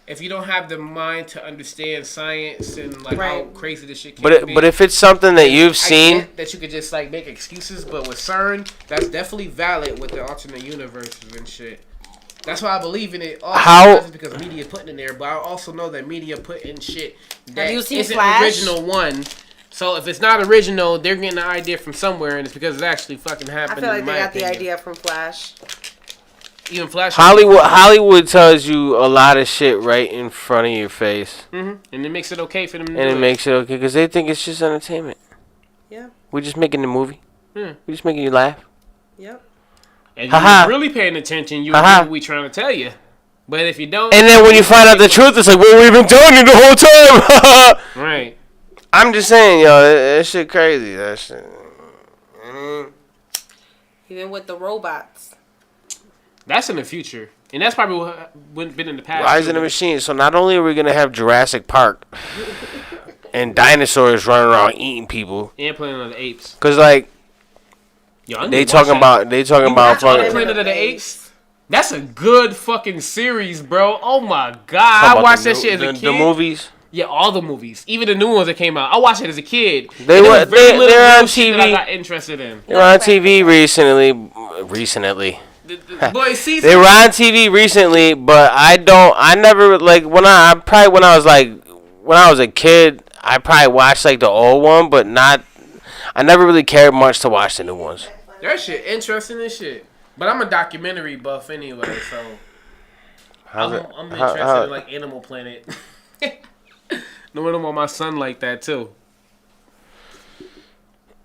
if you don't have the mind to understand science and like how crazy this shit can be. But if it's something that you've seen, that you could just like make excuses. But with CERN, that's definitely valid with the alternate universes and shit. That's why I believe in it. Also, How? not because media putting in there, but I also know that media put in shit that Have you seen isn't Flash? original one. So if it's not original, they're getting the idea from somewhere, and it's because it's actually fucking I happening. feel like in they my got the opinion. idea from Flash. Even Flash. Hollywood tells you a lot of shit right in front of your face, And it makes it okay for them to and do it makes it okay because they think it's just entertainment. Yeah. We're just making the movie. Yeah. We're just making you laugh. Yep. And if Haha. you're really paying attention, you Haha. know what we trying to tell you. But if you don't, And then when you find out the truth, it's like, well, we've been telling you the whole time. right? I'm just saying, yo, that shit crazy. That shit. Even with the robots. That's in the future, and that's probably what been in the past. Rise too. of the Machine. So not only are we gonna have Jurassic Park and dinosaurs running around eating people, and Planet of the Apes. cause like Yo, I need they to watch talking that. about You watch fucking. Planet of the Apes. That's a good fucking series, bro. Oh my god, I about watched the that shit as a the kid. movies. Yeah, all the movies, even the new ones that came out. I watched it as a kid. They And there were- was very they- little they're on new shit that I TV. got interested in. They were on TV recently. Boy, season. They were on TV recently, but I never like when I was a kid, I probably watched like the old one, but I never really cared much to watch the new ones. That shit interesting as shit. But I'm a documentary buff anyway, so I'm interested in like Animal Planet. Knowing about my son like that too.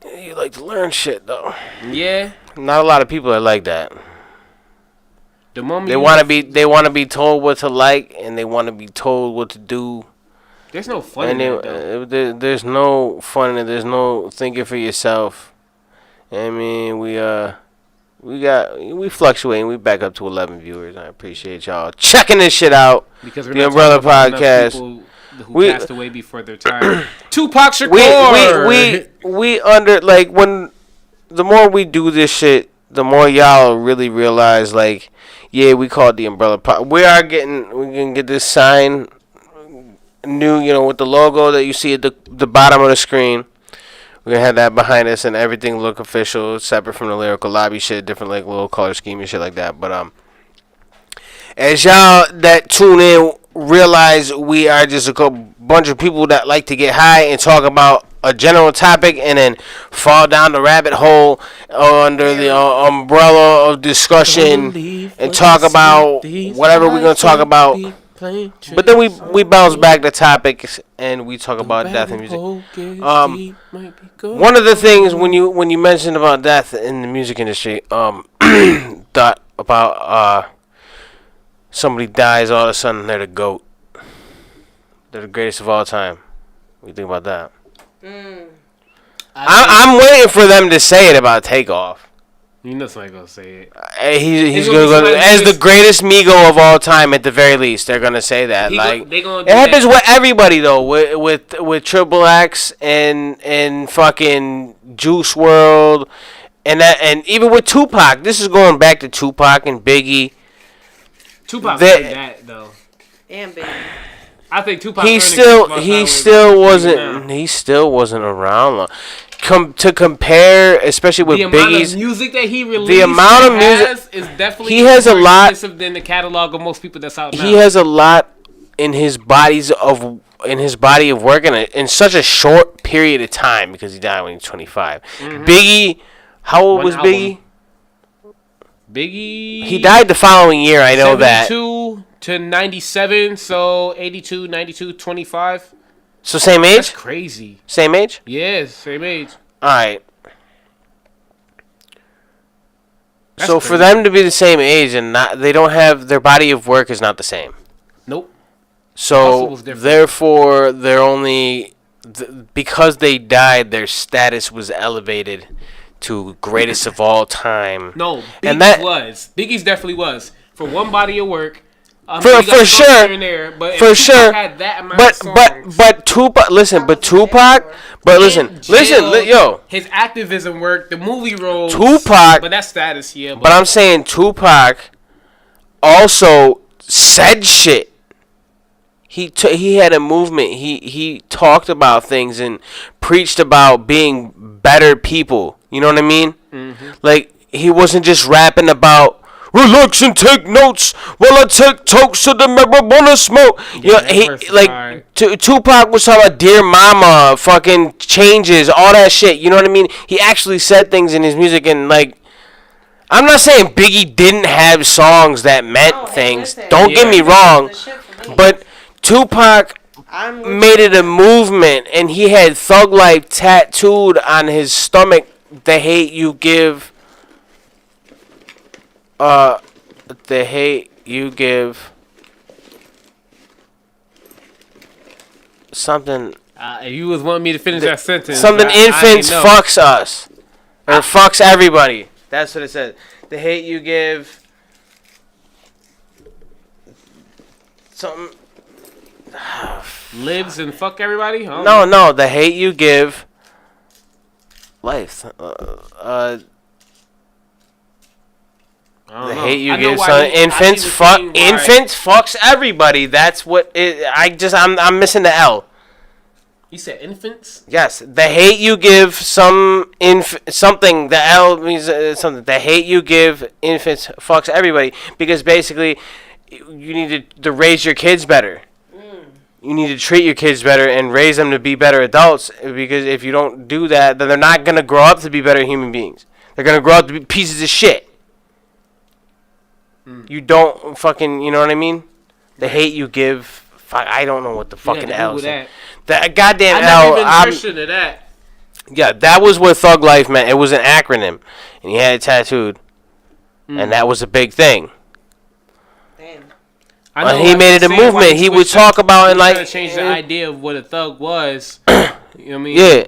You like to learn shit though. Yeah. Not a lot of people are like that. The moment They want to be told what to like, and they want to be told what to do. there's no fun in And that, though. there's no fun in it. There's no thinking for yourself. I mean, we fluctuate. We back up to 11 viewers. I appreciate y'all checking this shit out. Because we're The not Umbrella talking about enough Podcast. people who We- passed away before their time. Tupac Shakur. We under like when the more we do this shit, the more y'all really realize like, yeah, we call it the Umbrella Podcast. We can get this sign new, with the logo that you see at the bottom of the screen. We're gonna have that behind us and everything look official, separate from the Lyrical Lobby shit, different like little color scheme and shit like that. But as y'all that tune in realize, we are just a bunch of people that like to get high and talk about a general topic and then fall down the rabbit hole under the umbrella of discussion and talk about whatever we're gonna talk about. But then we bounce back to topics and we talk about death and music. One of the things when you mentioned about death in the music industry, thought about somebody dies, all of a sudden they're the GOAT. They're the greatest of all time. What do you think about that? I'm waiting for them to say it about Takeoff. You know somebody gonna say it. He's gonna gonna be go as somebody the greatest Migo of all time at the very least. They're gonna say that. They gonna It do happens that. with everybody though. With Triple X and fucking Juice World, and even with Tupac. This is going back to Tupac and Biggie. Tupac That- did that though. And Biggie. I think Tupac. He still wasn't around long. To compare, especially with the amount Biggie's of music that he released, the amount of music is definitely he has a more lot extensive than the catalog of most people that's out now. he has a lot in his body of work in such a short period of time because he died when he was 25. Biggie, how old One was album. Biggie? Biggie. He died the following year. I know that. 72 to 97, so 82, 92, 25. So same That's age. crazy. Same age. Yes, same age. All right. That's So for crazy. them to be the same age and they don't have their body of work is not the same. Nope. So Hustle was different. therefore, they're only because they died, their status was elevated to greatest of all time. No, And Biggie's definitely was for one body of work. For he got songs sure. here and there, but if For Tupac sure. Had that amount of songs, But Tupac. Listen, but Tupac. But listen, yo. His activism work, the movie roles, Tupac. but that's status, yeah. But I'm saying Tupac also said shit. He had a movement. He talked about things and preached about being better people. You know what I mean? Mm-hmm. Like he wasn't just rapping about Relax and take notes while I take totes of the marijuana smoke. Yeah, Yo, that verse is like hard. Tupac was talking about Dear Mama, fucking changes, all that shit. You know what I mean? He actually said things in his music, and like, I'm not saying Biggie didn't have songs that meant No, hey, things. listen. Don't get me Yeah. wrong, The shit for me. but Tupac I'm with made you. it a movement, and he had Thug Life tattooed on his stomach. The hate you give. The hate you give. Something. If you was wanting me to finish that sentence, Something I infants ain't know. fucks us. Or fucks everybody. That's what it says. The hate you give. Something. Lives and fuck everybody. No. The hate you give. Life. I don't The know. hate you I know give, why son. he- I Infants see the fuck. thing why- Infants fucks everybody. That's what it. I'm missing the L. You said infants. Yes, the hate you give something. The L means something. The hate you give infants fucks everybody, because basically, you need to raise your kids better. You need to treat your kids better and raise them to be better adults, because if you don't do that, then they're not gonna grow up to be better human beings. They're gonna grow up to be pieces of shit. You don't fucking, you know what I mean? The hate you give. Fuck, I don't know what the fucking Yeah, L is. that. That goddamn I L. never even searched into that. Yeah, that was what Thug Life meant. It was an acronym, and he had it tattooed, and that was a big thing. Damn. I When know, he like, made it a saying why movement, he would switched talk up, about he and was like trying to change the idea of what a thug was. You know what I mean? yeah,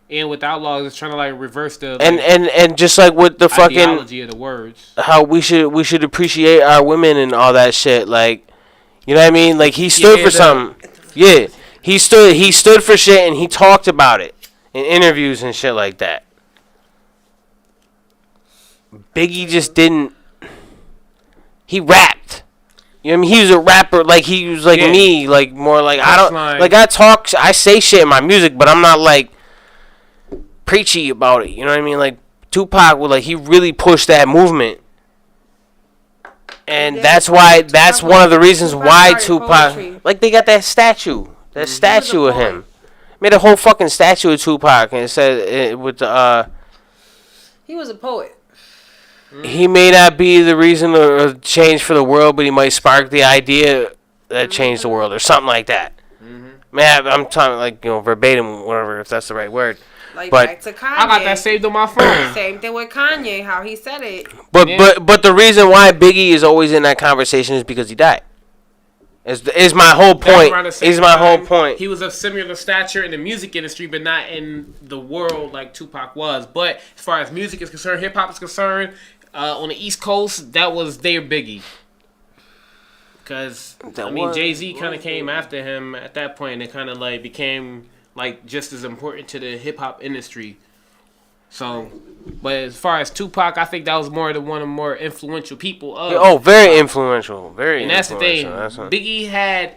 And with Outlaws, it's trying to like reverse the like, and just like with the fucking ideology of the words. how we should appreciate our women and all that shit. Like, you know what I mean? Like he stood Yeah, for something. Yeah, he stood for shit, and he talked about it in interviews and shit like that. Biggie just didn't. He rapped. You know what I mean? He was a rapper, like he was like Yeah. me, like more like I don't Punchline. like I say shit in my music, but I'm not like preachy about it. You know what I mean? Like Tupac would he really pushed that movement. And Yeah, that's one of the reasons why Tupac, like they got that statue, statue of him, made a whole fucking statue of Tupac, and it said with the He was a poet. he may not be the reason or change for the world, but he might spark the idea that changed the world or something like that. Man, I'm talking like verbatim, whatever, if that's the right word. Like But- back to Kanye. I got that saved on my phone. Same thing with Kanye, how he said it. But Yeah. but the reason why Biggie is always in that conversation is because he died. Is my whole point. Around the same Is my whole time, point. He was of similar stature in the music industry, but not in the world like Tupac was. But as far as music is concerned, hip hop is concerned, on the East Coast, that was their Biggie. Because Jay-Z kind of came after him at that point, and it kind of like became like just as important to the hip hop industry. So, but as far as Tupac, I think that was one of the more influential people of. Oh, very influential. Very. And that's the thing. influential. Biggie had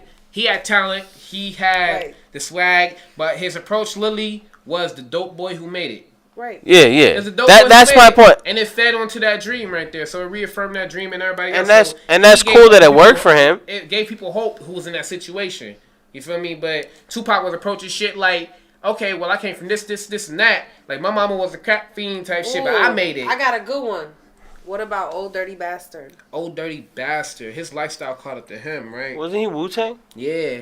talent. He had Right. the swag, but his approach literally was the dope boy who made it. Right. Yeah, It was the yeah. dope boy who That's made my it. point. And it fed onto that dream right there. So it reaffirmed that dream and everybody else. And that's he cool gave that it people- worked for him. It gave people hope who was in that situation. You feel me? But Tupac was approaching shit like, okay, well I came from this, and that. Like my mama was a crack fiend type shit, but I Ooh, made it. I got a good one. What about Old Dirty Bastard? Old dirty bastard. His lifestyle caught up to him, right? Wasn't he Wu-Tang? Yeah.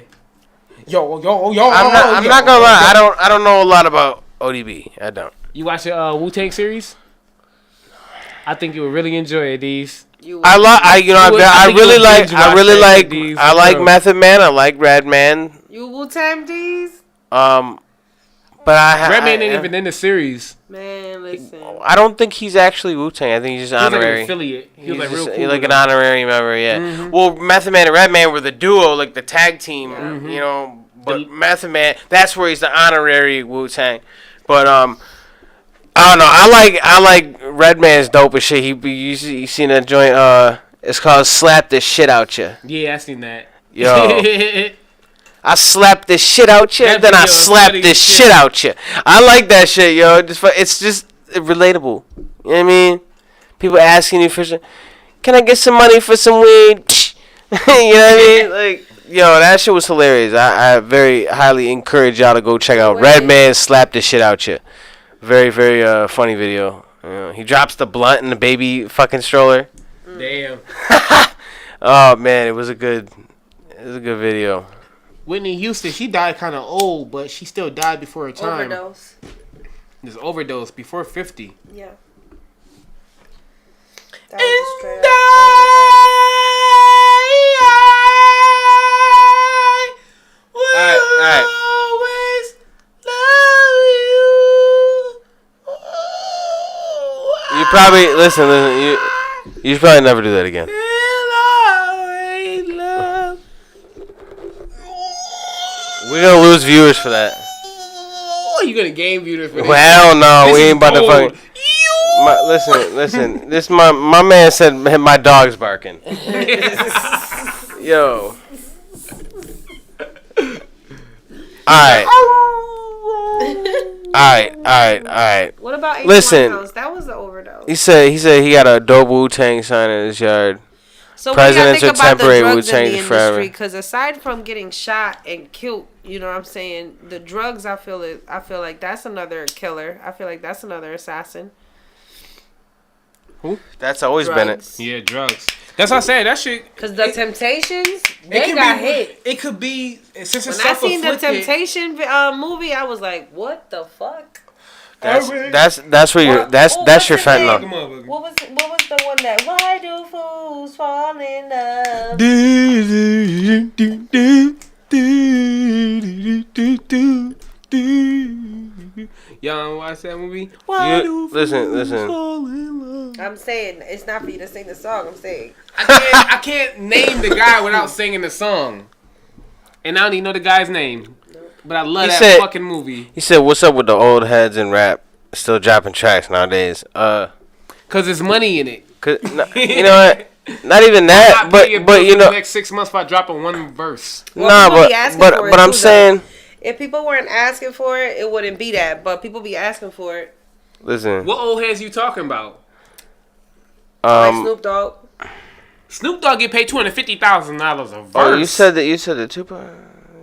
Yo. I'm not gonna lie. I don't know a lot about ODB. I don't. You watch the Wu-Tang series? I think you would really enjoy it, these. I like bro. Method Man. I like Redman. You Wu-Tang D's? But Redman ain't even in the series. Man, listen. I don't think he's actually Wu-Tang. I think he's just He was like an honorary. affiliate. He was like He's real just- cool. like with an them. honorary member, yeah. Mm-hmm. Well, Method Man and Redman were the duo, like the tag team, Mm-hmm. you know. But Method Man, that's where he's the honorary Wu-Tang. But I don't know. I like Redman's dope as shit. You seen that joint? It's called "Slap the Shit Out Ya." Yeah, I seen that. Yo. I slapped the shit out you, That then I video is slapped funny the as shit shit. out you. I like that shit, yo. It's just relatable. You know what I mean? People asking you for shit. can I get some money for some weed? You know what I mean? Like, yo, that shit was hilarious. I very highly encourage y'all to go check out Redman Slap This Shit Out Ya. Very, very funny video. He drops the blunt in the baby fucking stroller. Damn. Oh man, it was a good video. Whitney Houston, she died kind of old, but she still died before her time. Overdose. This overdose before 50. Yeah. Alright. You probably listen. You should probably never do that again. We're gonna lose viewers for that. Oh, you gonna gain viewers for that? Well, hell no, This we is ain't about to gold. fucking. Listen. This my man said my dog's barking. Yo. Alright. What about Amy Listen. Winehouse? That was an overdose. He said he got a dope Wu-Tang sign in his yard. So Presidents what are do y'all think about the temporary, drugs in Wu-Tang the forever. industry? Because aside from getting shot and killed, you know what I'm saying, the drugs, I feel like that's another killer. I feel like that's another assassin. That's always been it. Drugs. Yeah, drugs. That's what I said. That shit. Because the Temptations, It they could got be. hit. It could be since it's When I seen the self-inflicted. Temptation movie, I was like, what the fuck? That's where you're. That's your what's the name? fentanyl. What was the one that? Why do fools fall in love? Y'all watch that movie? Listen. I'm saying it's not for you to sing the song. I'm saying I can't name the guy without singing the song, and I don't even know the guy's name. But I love that fucking movie. He said, "What's up with the old heads in rap? Still dropping tracks nowadays." Cause there's money in it. You know what? Not even that, but you know. the next 6 months by dropping one verse. But I'm saying. If people weren't asking for it, it wouldn't be that. But people be asking for it. Listen. What old heads you talking about? Like Snoop Dogg. Snoop Dogg get paid $250,000 a verse. Oh, you said that Tupac.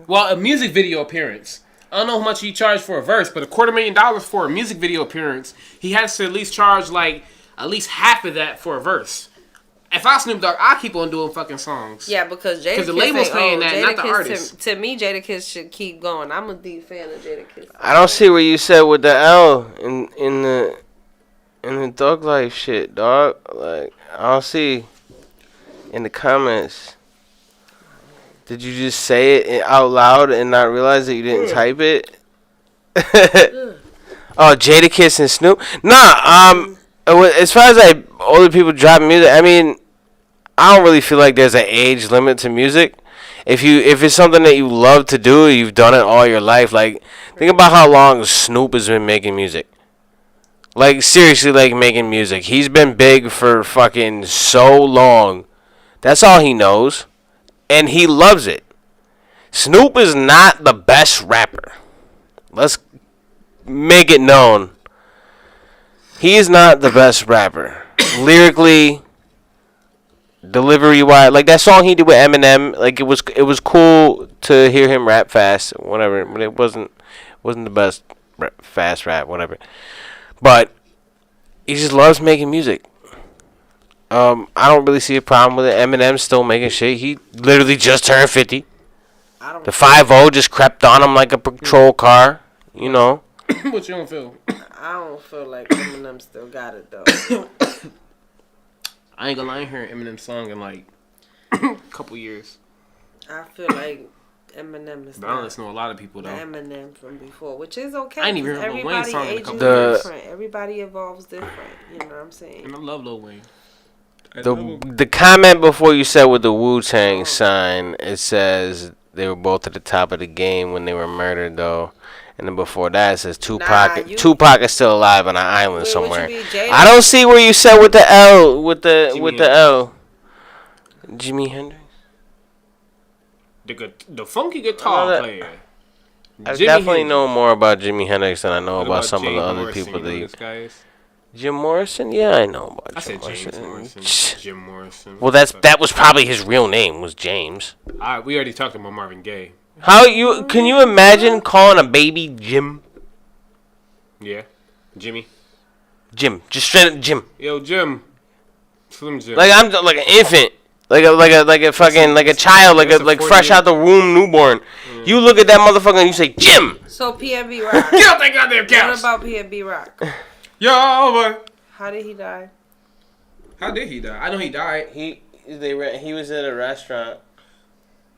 Well, a music video appearance. I don't know how much he charged for a verse, but $250,000 for a music video appearance. He has to at least charge like at least half of that for a verse. If I Snoop Dogg, I keep on doing fucking songs. Yeah, because Jadakiss the label's paying that, not the Jadakiss, artist. To me, Jadakiss should keep going. I'm a deep fan of Jadakiss. I don't see where you said with the L in the Thug Life shit, dog. Like I don't see in the comments. Did you just say it out loud and not realize that you didn't type it? Oh, Jadakiss and Snoop. Nah, as far as like older people dropping music, I mean, I don't really feel like there's an age limit to music. If it's something that you love to do, you've done it all your life. Like, think about how long Snoop has been making music. Like, seriously, like, making music. He's been big for fucking so long. That's all he knows. And he loves it. Snoop is not the best rapper. Let's make it known. He is not the best rapper. Lyrically, delivery-wise. Like, that song he did with Eminem, like, it was cool to hear him rap fast, whatever. But it wasn't the best fast rap, whatever. But he just loves making music. I don't really see a problem with it. Eminem's still making shit. He literally just turned 50. The 5-0 just crept on him like a patrol car, you know. What you don't feel? I don't feel like Eminem still got it though. I ain't gonna lie, I ain't heard Eminem's song in like a couple years. I feel like Eminem is But I don't not listen to a lot of people the though. Eminem from before, which is okay. I ain't even heard Lil Wayne's Everybody song in a ages couple years. different. Everybody evolves different. You know what I'm saying? And I love Lil Wayne. The comment before you said with the Wu-Tang sign, it says they were both at the top of the game when they were murdered, though. And then before that, it says Tupac is still alive on an island somewhere. I don't see where you said with the L, with the L. Jimi Hendrix? The funky guitar player. I definitely know more about Jimi Hendrix than I know about some of the other Morrison, people that you... guys? Jim Morrison? Yeah, I know about I Jim said James Morrison. Morrison. Jim Morrison. Well, that was probably his real name, was James. We already talked about Marvin Gaye. Can you imagine calling a baby Jim? Yeah. Jimmy. Jim, just straight up Jim. Yo, Jim. Slim Jim. Like I'm like an infant, like a fucking like a child, like fresh out the womb, newborn. You look at that motherfucker and you say Jim. So PNB Rock. Get off that goddamn couch. What about PNB Rock? Yo, boy. How did he die? How did he die? I know he died. He was at a restaurant.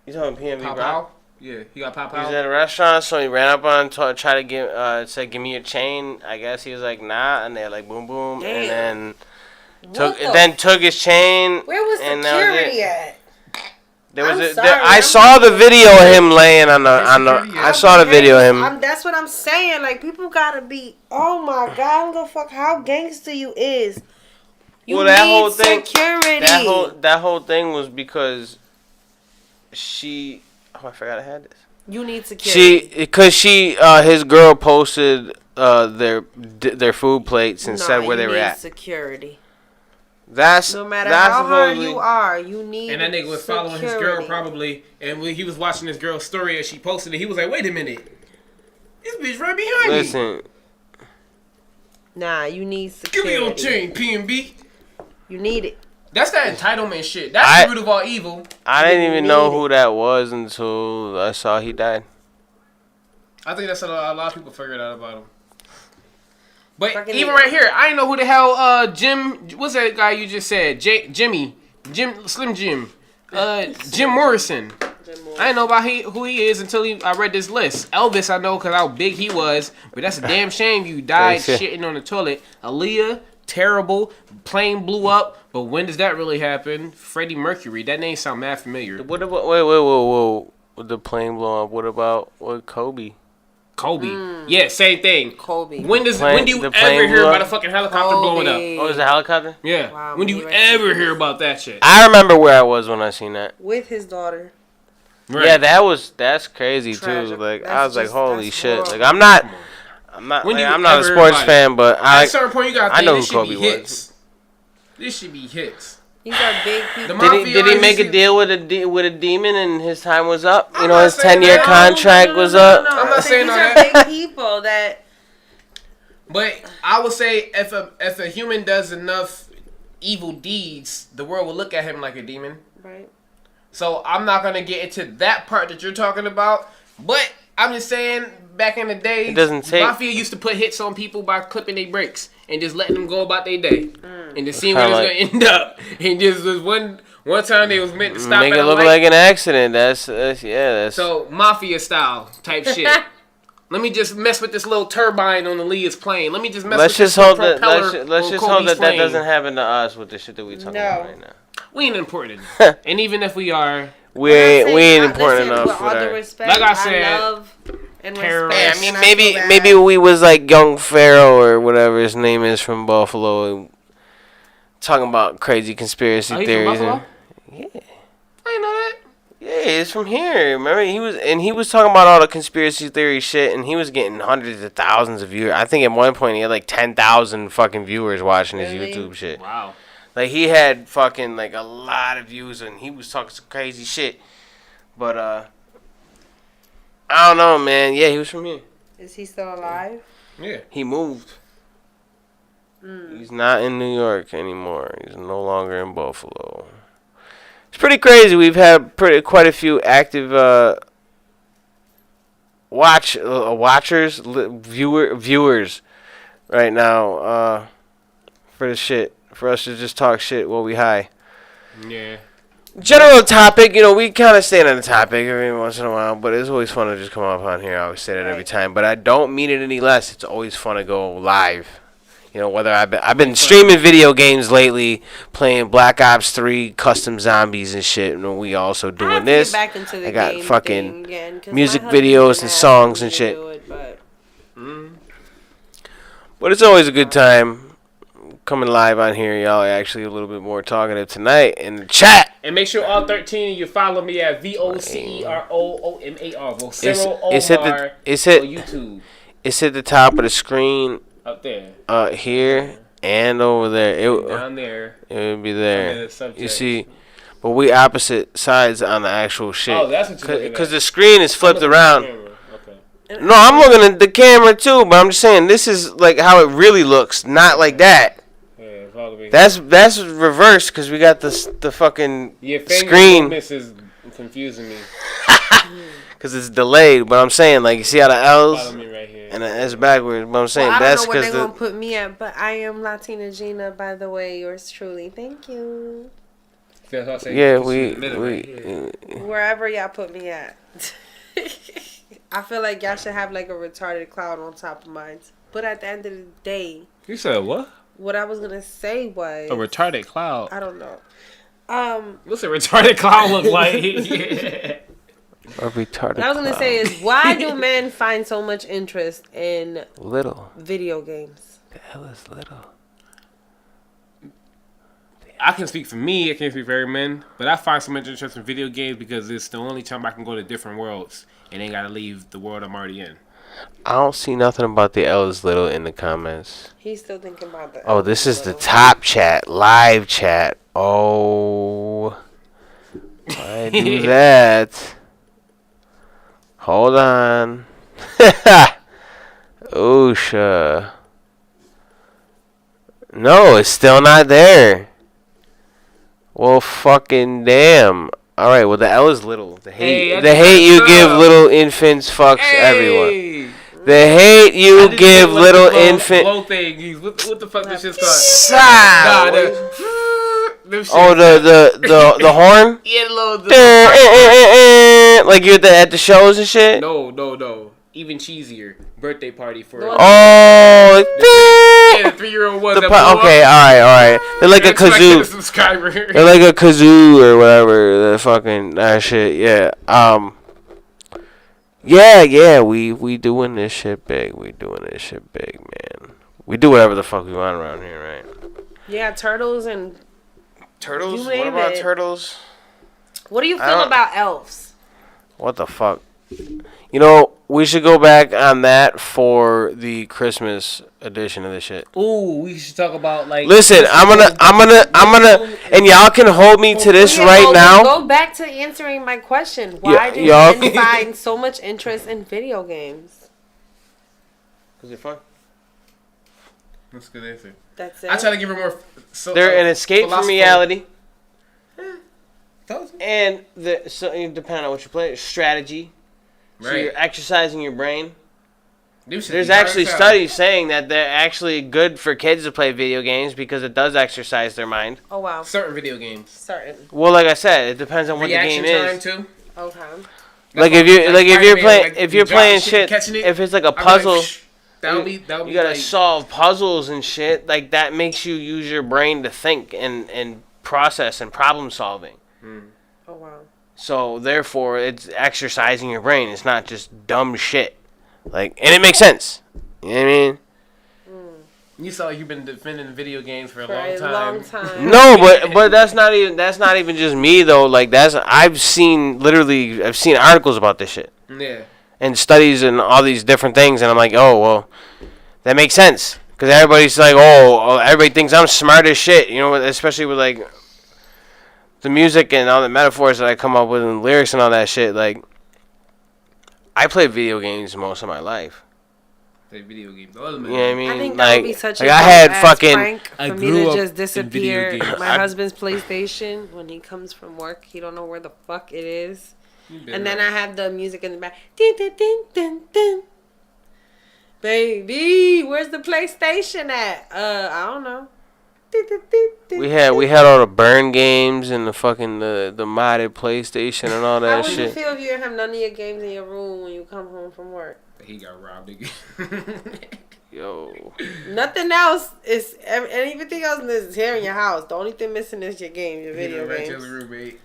You talking PNB Pow Rock? pow. Yeah, he got pow He was pow. at a restaurant, so he ran up on and tried to give said give me your chain. I guess he was like nah, and they're like boom boom, Damn. and then took his chain. Where was and security at? There was I'm sorry, I I'm saw the video of him laying on the I saw the video of him. That's what I'm saying. Like, people gotta be. Oh my God, I don't give a fuck how gangster you is. You Well, that need whole thing- security. That whole thing was because she. Oh, I forgot I had this. You need security. His girl posted their food plates and said where they were at. Security. That's No matter that's how hard supposedly- you are, you need. And that nigga was following his girl probably, and when he was watching this girl's story as she posted it, he was like, "Wait a minute, this bitch right behind me. Listen, Nah, you need Give security. me your chain, P&B." You need it. That's that entitlement shit. That's the root of all evil. I didn't even know who that was until I saw he died. I think that's a lot of people figured out about him. But Fucking even idiot. right here, I didn't know who the hell Jim. What's that guy you just said? Slim Jim, Jim Morrison. I didn't know about who he is until I read this list. Elvis, I know because how big he was, but that's a damn shame you died shitting on the toilet. Aaliyah, terrible. Plane blew up, but when does that really happen? Freddie Mercury, that name sound mad familiar. What about whoa. With the plane blow up, what about Kobe? Kobe, yeah, same thing. Kobe. When do you the plane ever hear blew about up? a fucking helicopter blowing up? Oh, it was a helicopter? Yeah. Wow, when do he you rest ever in hear peace. about that shit? I remember where I was when I seen that. With his daughter. Right. Yeah, that's crazy Tragic. too. Like I That's was like, just- holy that's shit! horrible. Like I'm not When do you I'm not a ever sports hear about fan, but At a certain point, you gotta I think know this who should be Kobe was. hits. This should be hits. These are big people. Did he make a deal with a demon and his time was up? I'm You know, not his saying 10-year that. contract was up. I'm not saying these all are that. big people that. But I would say if a human does enough evil deeds, the world will look at him like a demon. Right. So I'm not gonna get into that part that you're talking about. But I'm just saying, back in the day, It doesn't take- Mafia used to put hits on people by clipping their brakes and just letting them go about their day, and just seeing where Kinda it's gonna end up. And just was one time they was meant to stop Make at it a look light. like an accident. That's So Mafia style type shit. Let me just mess with this little turbine on the Leah's plane. Let me just mess let's with just this hope little that propeller let's on just Kobe's hope that plane. doesn't happen to us with the shit that we talking about right now. We ain't important enough. And even if we are, We ain't important enough With for all due that. respect, Like I said, I love and terrorists. respect. I mean, and I feel maybe bad. we was like Young Pharaoh or whatever his name is from Buffalo, talking about crazy conspiracy Oh, he from theories. Buffalo? Yeah, I ain't know that. yeah, he's from here. Remember, he was talking about all the conspiracy theory shit, and he was getting hundreds of thousands of viewers. I think at one point he had like 10,000 fucking viewers watching his Really? YouTube shit. Wow. Like he had fucking like a lot of views, and he was talking some crazy shit. But I don't know, man. Yeah, he was from here. Is he still alive? Yeah. He moved. He's not in New York anymore. He's no longer in Buffalo. It's pretty crazy. We've had quite a few active viewers right now for the shit. For us to just talk shit while we high. Yeah. General topic, we kind of stay on the topic every once in a while, but it's always fun to just come up on here. I always say that every time, but I don't mean it any less. It's always fun to go live. Whether I've been streaming video games lately, playing Black Ops 3 custom zombies and shit, and we also I have doing to this. get back into the I got game fucking thing again, 'cause music my husband videos been and asking songs me and to shit. do it, but But it's always a good time coming live on here. Y'all are actually a little bit more talkative tonight in the chat. And make sure all 13 of you follow me at VOCEROOMAR. Vocero It's at Omar it's on at YouTube. it's at the top of the screen Up there. here. and over there. Down there. It would be under there. the subject. You see, but we opposite sides on the actual shit. Oh, that's what you're looking at. Because the screen is flipped I'm looking at the around. camera. Okay. No, I'm looking at the camera too, but I'm just saying this is like how it really looks, not like that. Yeah, follow me. That's reversed because we got the fucking Your finger screen movements is confusing me. because it's delayed. But I'm saying like you see how the Follow L's me right here. and the S backwards. But I'm saying Well, I that's don't know where because they're gonna put me at, but I am Latina Gina, by the way. Yours truly. Thank you. Feel how I say yeah this we is middle right here. Wherever y'all put me at. I feel like y'all should have like a retarded cloud on top of mine. But at the end of the day, You said what? what I was gonna say was A retarded cloud. I don't know. What's a retarded cloud look like? a retarded. What I was gonna clown. say is why do men find so much interest in little. video games? The hell is little? I can speak for me. I can't speak for every man, but I find so much interest in video games because it's the only time I can go to different worlds and ain't gotta leave the world I'm already in. I don't see nothing about the L is little in the comments. He's still thinking about that. Oh, this is the top chat, live chat. Oh, I do that. Hold on. Osha. No, it's still not there. Well, fucking damn. All right, well the L is little. The hate, Hey, the hate you that's give up. little infants fucks everyone. Hey! The hate I you just give did, like, little the blow- infant. blow thing. What the fuck this shit's called? Sigh. Nah, them shit. Oh, the horn. Yeah, the Like you're at the shows and shit. No. Even cheesier. Birthday party for Oh, yeah, the 3-year-old one. the that okay, blew up. all right. They're like a That's like a kazoo. subscriber. They're like a kazoo or whatever. The fucking that shit. Yeah. Yeah. We doing this shit big. We doing this shit big, man. We do whatever the fuck we want around here, right? Yeah, turtles and Turtles. You What name about it. turtles? what do you I feel don't- about elves? What the fuck? You know, we should go back on that for the Christmas edition of this shit. Ooh, we should talk about like. Listen, I'm gonna, and y'all can hold me to this Yeah, right well, now. Go back to answering my question. Why do y'all- men find so much interest in video games? Cause they're fun. That's a good answer. That's it. I try to give her more. They're an escape from philosophical- reality, Told you. and depending on what you play, strategy. So Right. you're exercising your brain. Them shit There's be hard actually as hell. studies saying that they're actually good for kids to play video games because it does exercise their mind. Oh wow. Certain video games. Certain. Well, like I said, it depends on what Reaction the game time is. too. Okay. Like That's if you why, like if you're Spider-Man, playing like, if you you're drop playing shit, shit, catching it, if it's like a I'll be puzzle, like, that'll be you gotta like, solve puzzles and shit. Like that makes you use your brain to think and process and problem solving. Oh wow. So therefore, it's exercising your brain. It's not just dumb shit. Like, and it makes sense. You know what I mean? You saw you've been defending video games for a For long a time. long time. No, but that's not even just me though. Like I've seen articles about this shit Yeah. and studies and all these different things, and I'm like, oh well, that makes sense because everybody's like, everybody thinks I'm smart as shit. You know, especially with like the music and all the metaphors that I come up with and lyrics and all that shit. Like, I played video games most of my life. Play video games. You know what I mean? I think like, that would be such like a I had dumb-ass fucking. prank I for me grew to up just in video disappear. games. My husband's PlayStation when he comes from work, he don't know where the fuck it is, and then I have the music in the back. Dun, dun, dun, dun, dun. Baby, where's the PlayStation at? I don't know. Dun, dun, dun, dun, We had all the burn games and the fucking the modded PlayStation and all How that would you shit. feel if you didn't have none of your games in your room when you come home from work? He got robbed again. Yo. Nothing else is, and everything else is here in your house. The only thing missing is your game, your video Right to the games. roommate.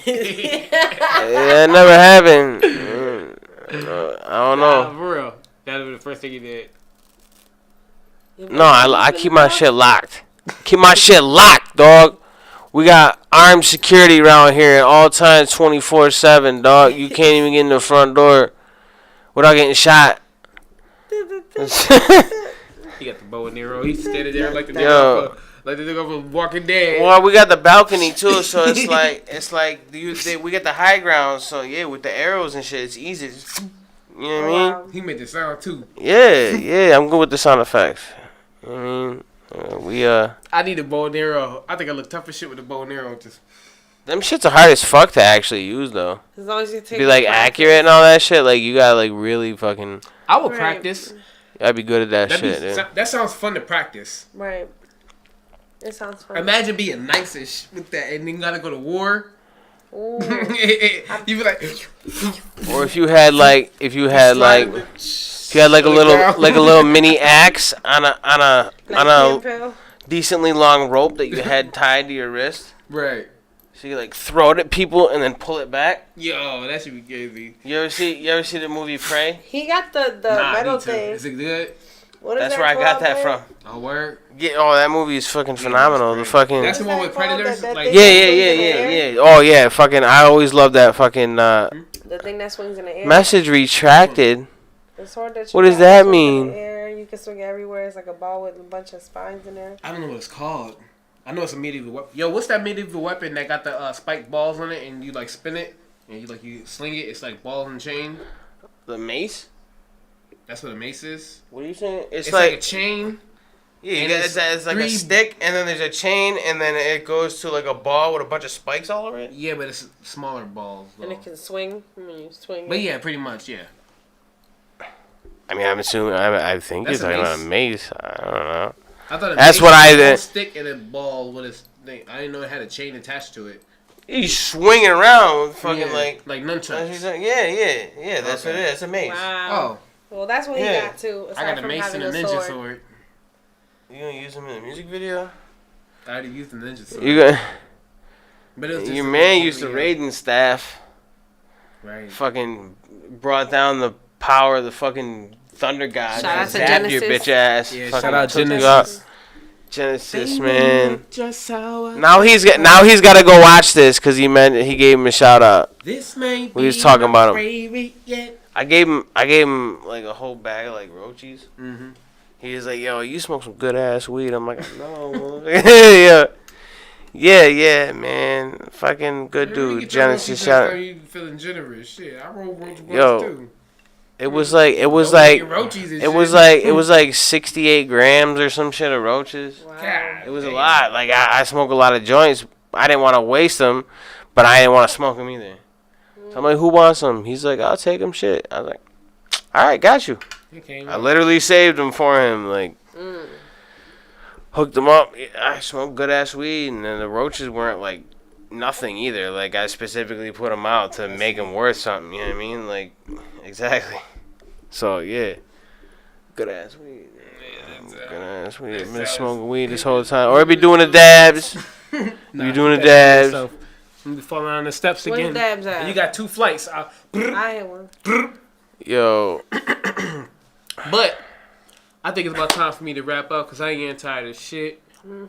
That never happened. I don't Nah, know. for real. That was the first thing he did. No, I keep my shit locked. Keep my shit locked, dog. We got armed security around here at all times, 24/7, dog. You can't even get in the front door without getting shot. He got the bow and arrow. He's standing there like the Yo. nigga off of Walking Dead. Well, we got the balcony too, so it's like we get the high ground. So yeah, with the arrows and shit, it's easy. You know what I mean? Wow. He made the sound too. Yeah, I'm good with the sound effects. I mean, I need a bow and arrow. I think I look tough as shit with a bow and arrow. Just them shits are hard as fuck to actually use though. As long as you take Be like practice. accurate and all that shit. Like you gotta like really fucking. I would Right. practice. I'd be good at that That'd shit. Dude. that sounds fun to practice. Right. It sounds fun. Imagine being nice-ish with that and then gotta go to war. Ooh. You be like, Or if you had like a little mini axe on a Like Pill. decently long rope that you had tied to your wrist. right. So you like throw it at people and then pull it back. Yo, that should be crazy. You ever see the movie Prey? He got the Nah, metal me too. thing. Is it good? What is That's that where I got called, that man? from. Oh, word. That movie is fucking phenomenal. The fucking That's the one with Is that called predators. that Like, thing? yeah. Oh yeah, fucking. I always loved that fucking The thing that swings in the air. message retracted. The sword that you What does got that swings in mean? the air. You can swing everywhere. It's like a ball with a bunch of spines in there. I don't know what it's called. I know it's a medieval weapon. Yo, what's that medieval weapon that got the spiked balls on it and you like spin it and you sling it? It's like balls and chain. The mace? That's what a mace is. What are you saying? It's like a chain. Yeah, and it's like a three- stick, and then there's a chain, and then it goes to like a ball with a bunch of spikes all over it. Yeah, but it's smaller balls. And Though. it can swing. You swing. But yeah, pretty much, yeah. I mean, I'm assuming. I think That's you're a talking about a mace. I don't know. I thought That's mace what I was a did. stick and a ball with a thing. I didn't know it had a chain attached to it. You swing it around, fucking Yeah, like. nunchucks. Yeah. That's what it is. It's a mace. Wow. Oh, Well, that's what he Yeah. got too. I Aside got a from mace having and a a ninja sword. sword. You gonna use them in a music video? I already used the ninja sword. You got But it was just your a man little used the video. Raiden staff. Right. Fucking brought down the power of the fucking Thunder God. Shout out to Zapped your Genesis. bitch ass. Yeah, Fucking shout out took you Genesis. out. Genesis, man. Just how I Now he's got to go watch this because he gave him a shout out. This may We was be talking my about him. favorite yet. I gave him like a whole bag of like roaches. Mm-hmm. He was like, "Yo, you smoke some good ass weed." I'm like, "No, yeah, man, fucking good dude." Genesis shout. You feeling generous? Shit, I roll roach Yo, too. It was like Don't get roaches and it was like 68 grams or some shit of roaches. Wow. God, It was a damn. lot. Like I smoke a lot of joints. I didn't want to waste them, but I didn't want to smoke them either. So I'm like, "Who wants some?" He's like, "I'll take them." Shit. I was like, "All right, got you." He came I up. literally saved them for him. Like hooked them up. I smoked good ass weed, and then the roaches weren't like nothing either. Like I specifically put them out to make them worth something. You know what I mean? Like exactly. So yeah, good ass weed. Good ass weed. I've been smoking weed this whole time, or I be doing the dabs. You doing the dabs? I'm be falling on the steps Where's again. dabs at? And you got 2 flights. I had one. Yo, But I think it's about time for me to wrap up because I ain't getting tired of shit.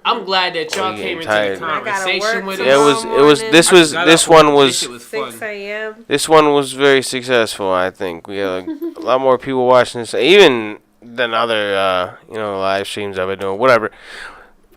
I'm glad that y'all you came getting into the tired? I gotta conversation work with yeah, us. it was. This was. I got This up one and was. shit was 6 fun. a.m. This one was very successful. I think we had a lot more people watching this, even than other live streams I've been doing. Whatever.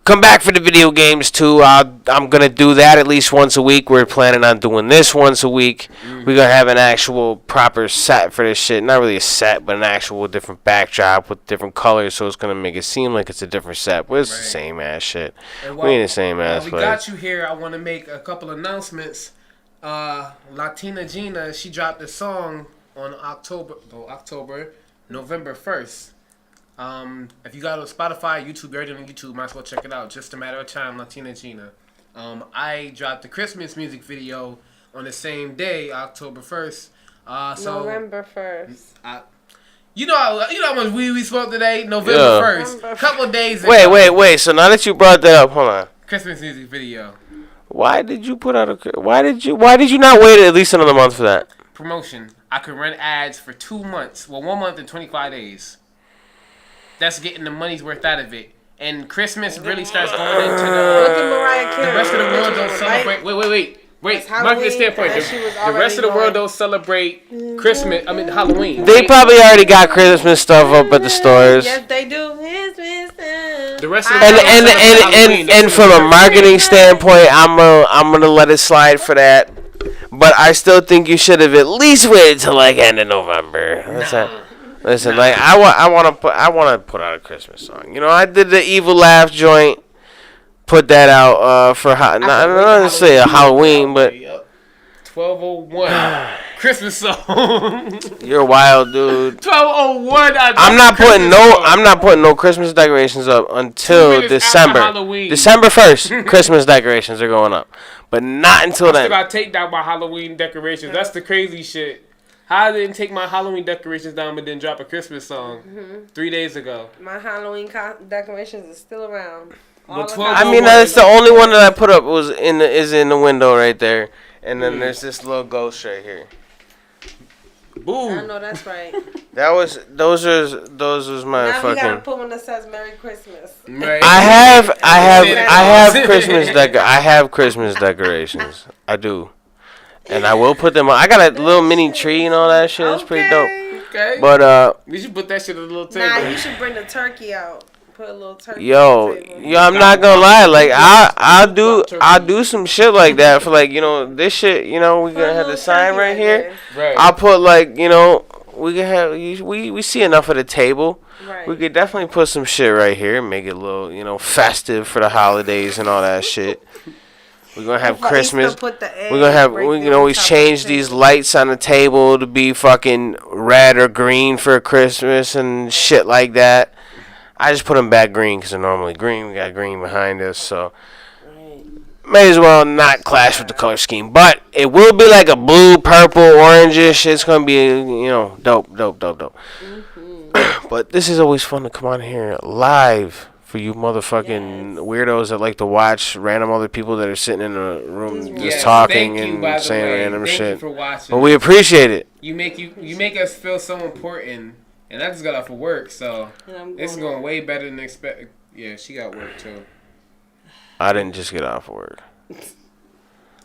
Come back for the video games too. I'm gonna do that at least once a week. We're planning on doing this once a week. We're gonna have an actual proper set for this shit. Not really a set, but an actual different backdrop with different colors, so it's gonna make it seem like it's a different set. But it's the Right. same ass shit. And We ain't the same while ass we place. got you here, I want to make a couple announcements. Latina Gina, she dropped a song on November 1st. If you got on Spotify, YouTube, everything on YouTube, might as well check it out. Just a matter of time, Latina Gina. I dropped the Christmas music video on the same day, October 1st. November 1st. You know how much weed we smoked today? November Yeah. 1st. Couple days ago. Wait. So now that you brought that up, hold on. Christmas music video. Why did you put out why did you not wait at least another month for that? Promotion. I could run ads for 2 months. Well, 1 month and 25 days. That's getting the money's worth out of it. And Christmas really starts going into Look at Mariah the Carey. rest of the world don't celebrate. Wait. Wait, That's marketing Halloween, standpoint, and she was the rest of the already world going- don't celebrate Christmas. I mean Halloween. They probably already got Christmas stuff up at the stores. Yes, they do. Christmas time. The rest of the And world and don't celebrate and Halloween. and, That's and in from a America. marketing standpoint, I'm gonna let it slide for that. But I still think you should have at least waited till like end of November. Listen, like I want to put out a Christmas song. You know, I did the Evil Laugh joint. Put that out for not to say a Halloween, but 12:01 Christmas song. you're wild, dude. 12:01. I'm not putting no Christmas decorations up 2 until minutes after December. Halloween. December 1st, Christmas decorations are going up, but not until I still then. gotta take down my Halloween decorations. That's the crazy shit. How I didn't take my Halloween decorations down, but then drop a Christmas song 3 days ago. My Halloween decorations are still around. But the 12 time. I mean, that's the only one that I put up is in the window right there, and then there's this little ghost right here. I Boom. know that's right. Those was my Now we gotta fucking. put one that says Merry Christmas. Right. I have Christmas decorations. I do, and I will put them on. I got a little mini tree and all that shit. It's pretty dope. Okay. But We should put that shit on the little table. Nah, you should bring the turkey out. Put a little turkey. yo, on the table. I'm not gonna lie. Like I'll do some shit like that for like this shit. We Put a gonna have little the sign turkey right here. Right. I'll put like we can have we see enough of the table. Right. We could definitely put some shit right here, make it a little festive for the holidays and all that shit. We're gonna have For Christmas. Easter, put the egg We're gonna have right we there can on always top of change the these table. lights on the table to be fucking red or green for Christmas and shit like that. I just put them back green because they're normally green. We got green behind us, so may as well not clash with the color scheme. But it will be like a blue, purple, orangish. It's gonna be dope. But this is always fun to come on here live for you motherfucking weirdos that like to watch random other people that are sitting in a room just Yes, talking thank you, by and the saying way. random Thank shit. you for watching. But we appreciate it. You make us feel so important, and I just got off of work, so And I'm this is going going way better than expected. Yeah, she got work too. I didn't just get off work.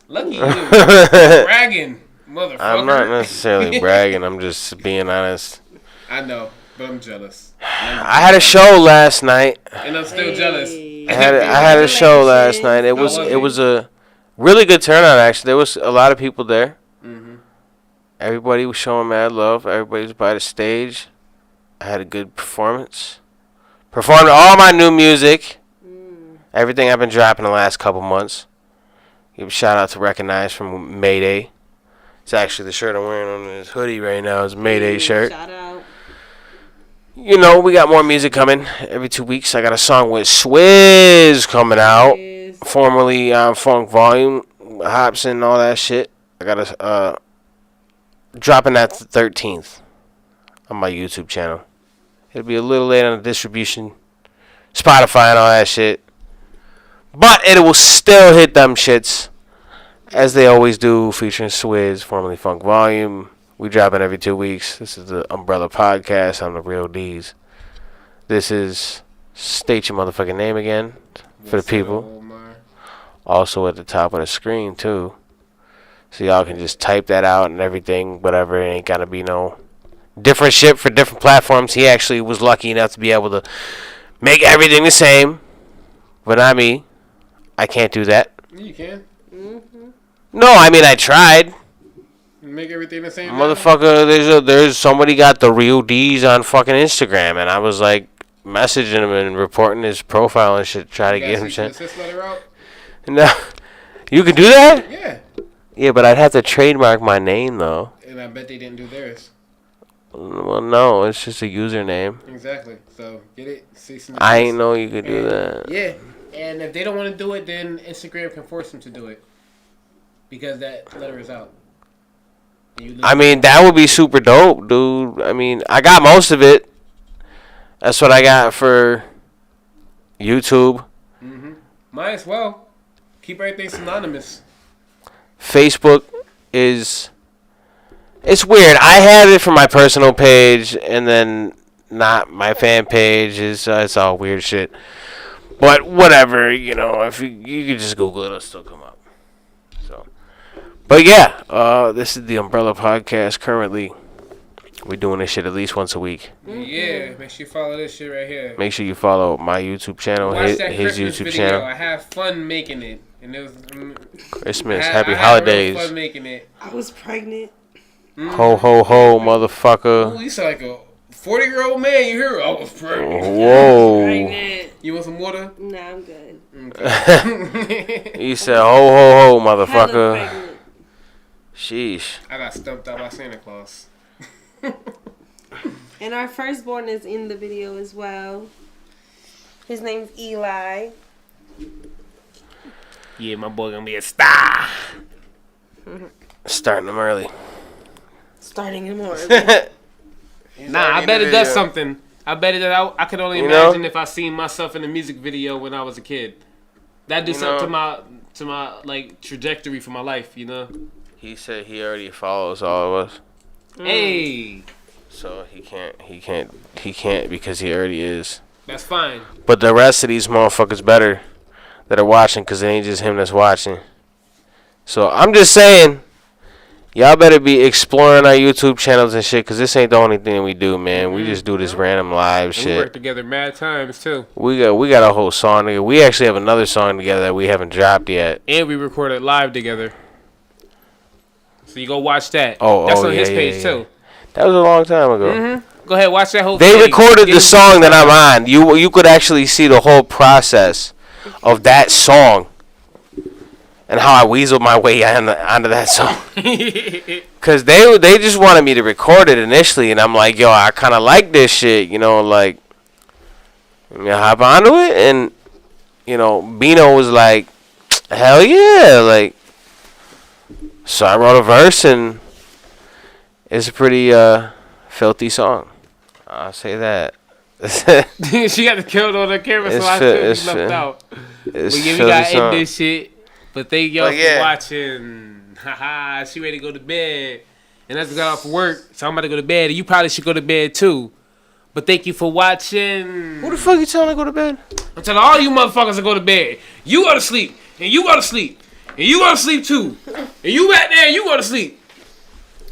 Lucky you, bragging, motherfucker. I'm not necessarily bragging. I'm just being honest. I know, but I'm jealous. I had a show last night. And I'm still jealous. Hey. I had a show last night. It was a really good turnout actually. There was a lot of people there. Mhm. Everybody was showing mad love. Everybody was by the stage. I had a good performance. Performed all my new music. Everything I've been dropping the last couple months. Give a shout out to Recognize from Mayday. It's actually the shirt I'm wearing on this hoodie right now. It's a Mayday shirt. Shout out. We got more music coming every 2 weeks. I got a song with Swizz coming out. Yes. Formerly Funk Volume, Hobson, all that shit. I got a dropping that 13th on my YouTube channel. It'll be a little late on the distribution, Spotify and all that shit, but it will still hit them shits as they always do. Featuring Swizz, formerly Funk Volume. We drop it every 2 weeks. This is the Umbrella Podcast. I'm the Real D's. This is state your motherfucking name again for the people. Also at the top of the screen too, so y'all can just type that out and everything. Whatever, it ain't gotta be no different shit for different platforms. He actually was lucky enough to be able to make everything the same, but not me. I can't do that. You can No, I mean I tried. make everything the same. Motherfucker, there's somebody got the Real D's on fucking Instagram, and I was like messaging him and reporting his profile and shit, try to get him shit. Letter out? No, you can do that? Yeah, Yeah, but I'd have to trademark my name though. and I bet they didn't do theirs. Well, no, it's just a username. Exactly. So get it. Cease and I desist. ain't know you could do And- that. Yeah, and if they don't want to do it, then Instagram can force them to do it because that letter is out. And you lose I mean, that would be super dope, dude. I mean, I got most of it. That's what I got for YouTube. Might as well keep everything synonymous. Facebook is... It's weird. I have it for my personal page, and then not my fan page. It's all weird shit. But whatever, if you could just Google it, it'll still come up. So But yeah, this is the Umbrella Podcast. Currently, we're doing this shit at least once a week. Yeah, make sure you follow this shit right here. Make sure you follow my YouTube channel, Watch that his Christmas YouTube video. channel. I have fun making it, and it was Christmas, I happy had holidays. real fun making it. I was pregnant. Ho ho ho, motherfucker. Ooh, you sound like a 40-year-old man. You hear? I was pregnant. Whoa. Pregnant. You want some water? Nah, I'm good. You said ho ho ho, Hella motherfucker. pregnant. Sheesh. I got stumped out by Santa Claus. And our firstborn is in the video as well. His name's Eli. Yeah, my boy gonna be a star. Starting them early. Starting in more. Nah, I bet it does something. I bet it that I could only You know? imagine if I seen myself in a music video when I was a kid. That do You something know? to my like trajectory for my life, you know. He said he already follows all of us. Hey, So he can't because he already is. that's fine. But the rest of these motherfuckers better that are watching because it ain't just him that's watching. So I'm just saying, y'all better be exploring our YouTube channels and shit because this ain't the only thing we do, man. We just do this random live And we work shit. together mad times too, We got a whole song together. We actually have another song together that we haven't dropped yet. and we recorded live together. So you go watch that. Oh, that's oh, on his yeah, page yeah, too. That was a long time ago. Go ahead, watch that whole. They thing. recorded Get the him- song that I'm on. You could actually see the whole process of that song and how I weaseled my way onto that song. Cause they just wanted me to record it initially, and I'm like, yo, I kind of like this shit, you know, like, hop onto it, and you know, Bino was like, hell yeah, like, so I wrote a verse, and it's a pretty filthy song. I'll say that. She got the killed on the camera, so It's I fit- could it's be left fit. out. It's But yeah, we filthy gotta song. end this shit. But thank y'all But yeah. for watching. Haha, she ready to go to bed. And I just got off work, so I'm about to go to bed. And you probably should go to bed too. But thank you for watching. Who the fuck you telling to go to bed? I'm telling all you motherfuckers to go to bed. You go to sleep. And you go to sleep. And you go to sleep too. And you back there and you go to sleep.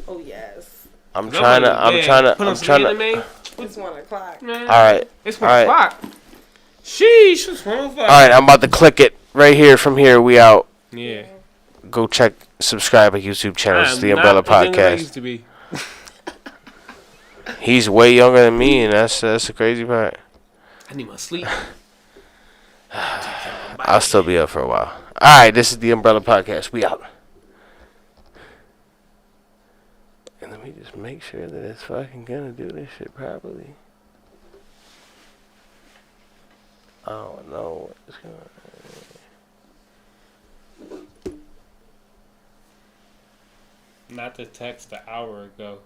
Oh, yes. I'm trying to. Put on some anime. It's 1 o'clock. Man. All right. It's All 1 right. o'clock. Sheesh, it's 1 o'clock. All right. I'm about to click it right here. From here, we out. Yeah. Go check, subscribe our YouTube channel. It's I'm the Umbrella not as young as I Podcast. used to be. He's way younger than me, and that's the crazy part. I need my sleep. I'll still be up for a while. All right. This is the Umbrella Podcast. We out. And let me just make sure that it's fucking gonna do this shit properly. I don't know what's going on. Not the text an hour ago.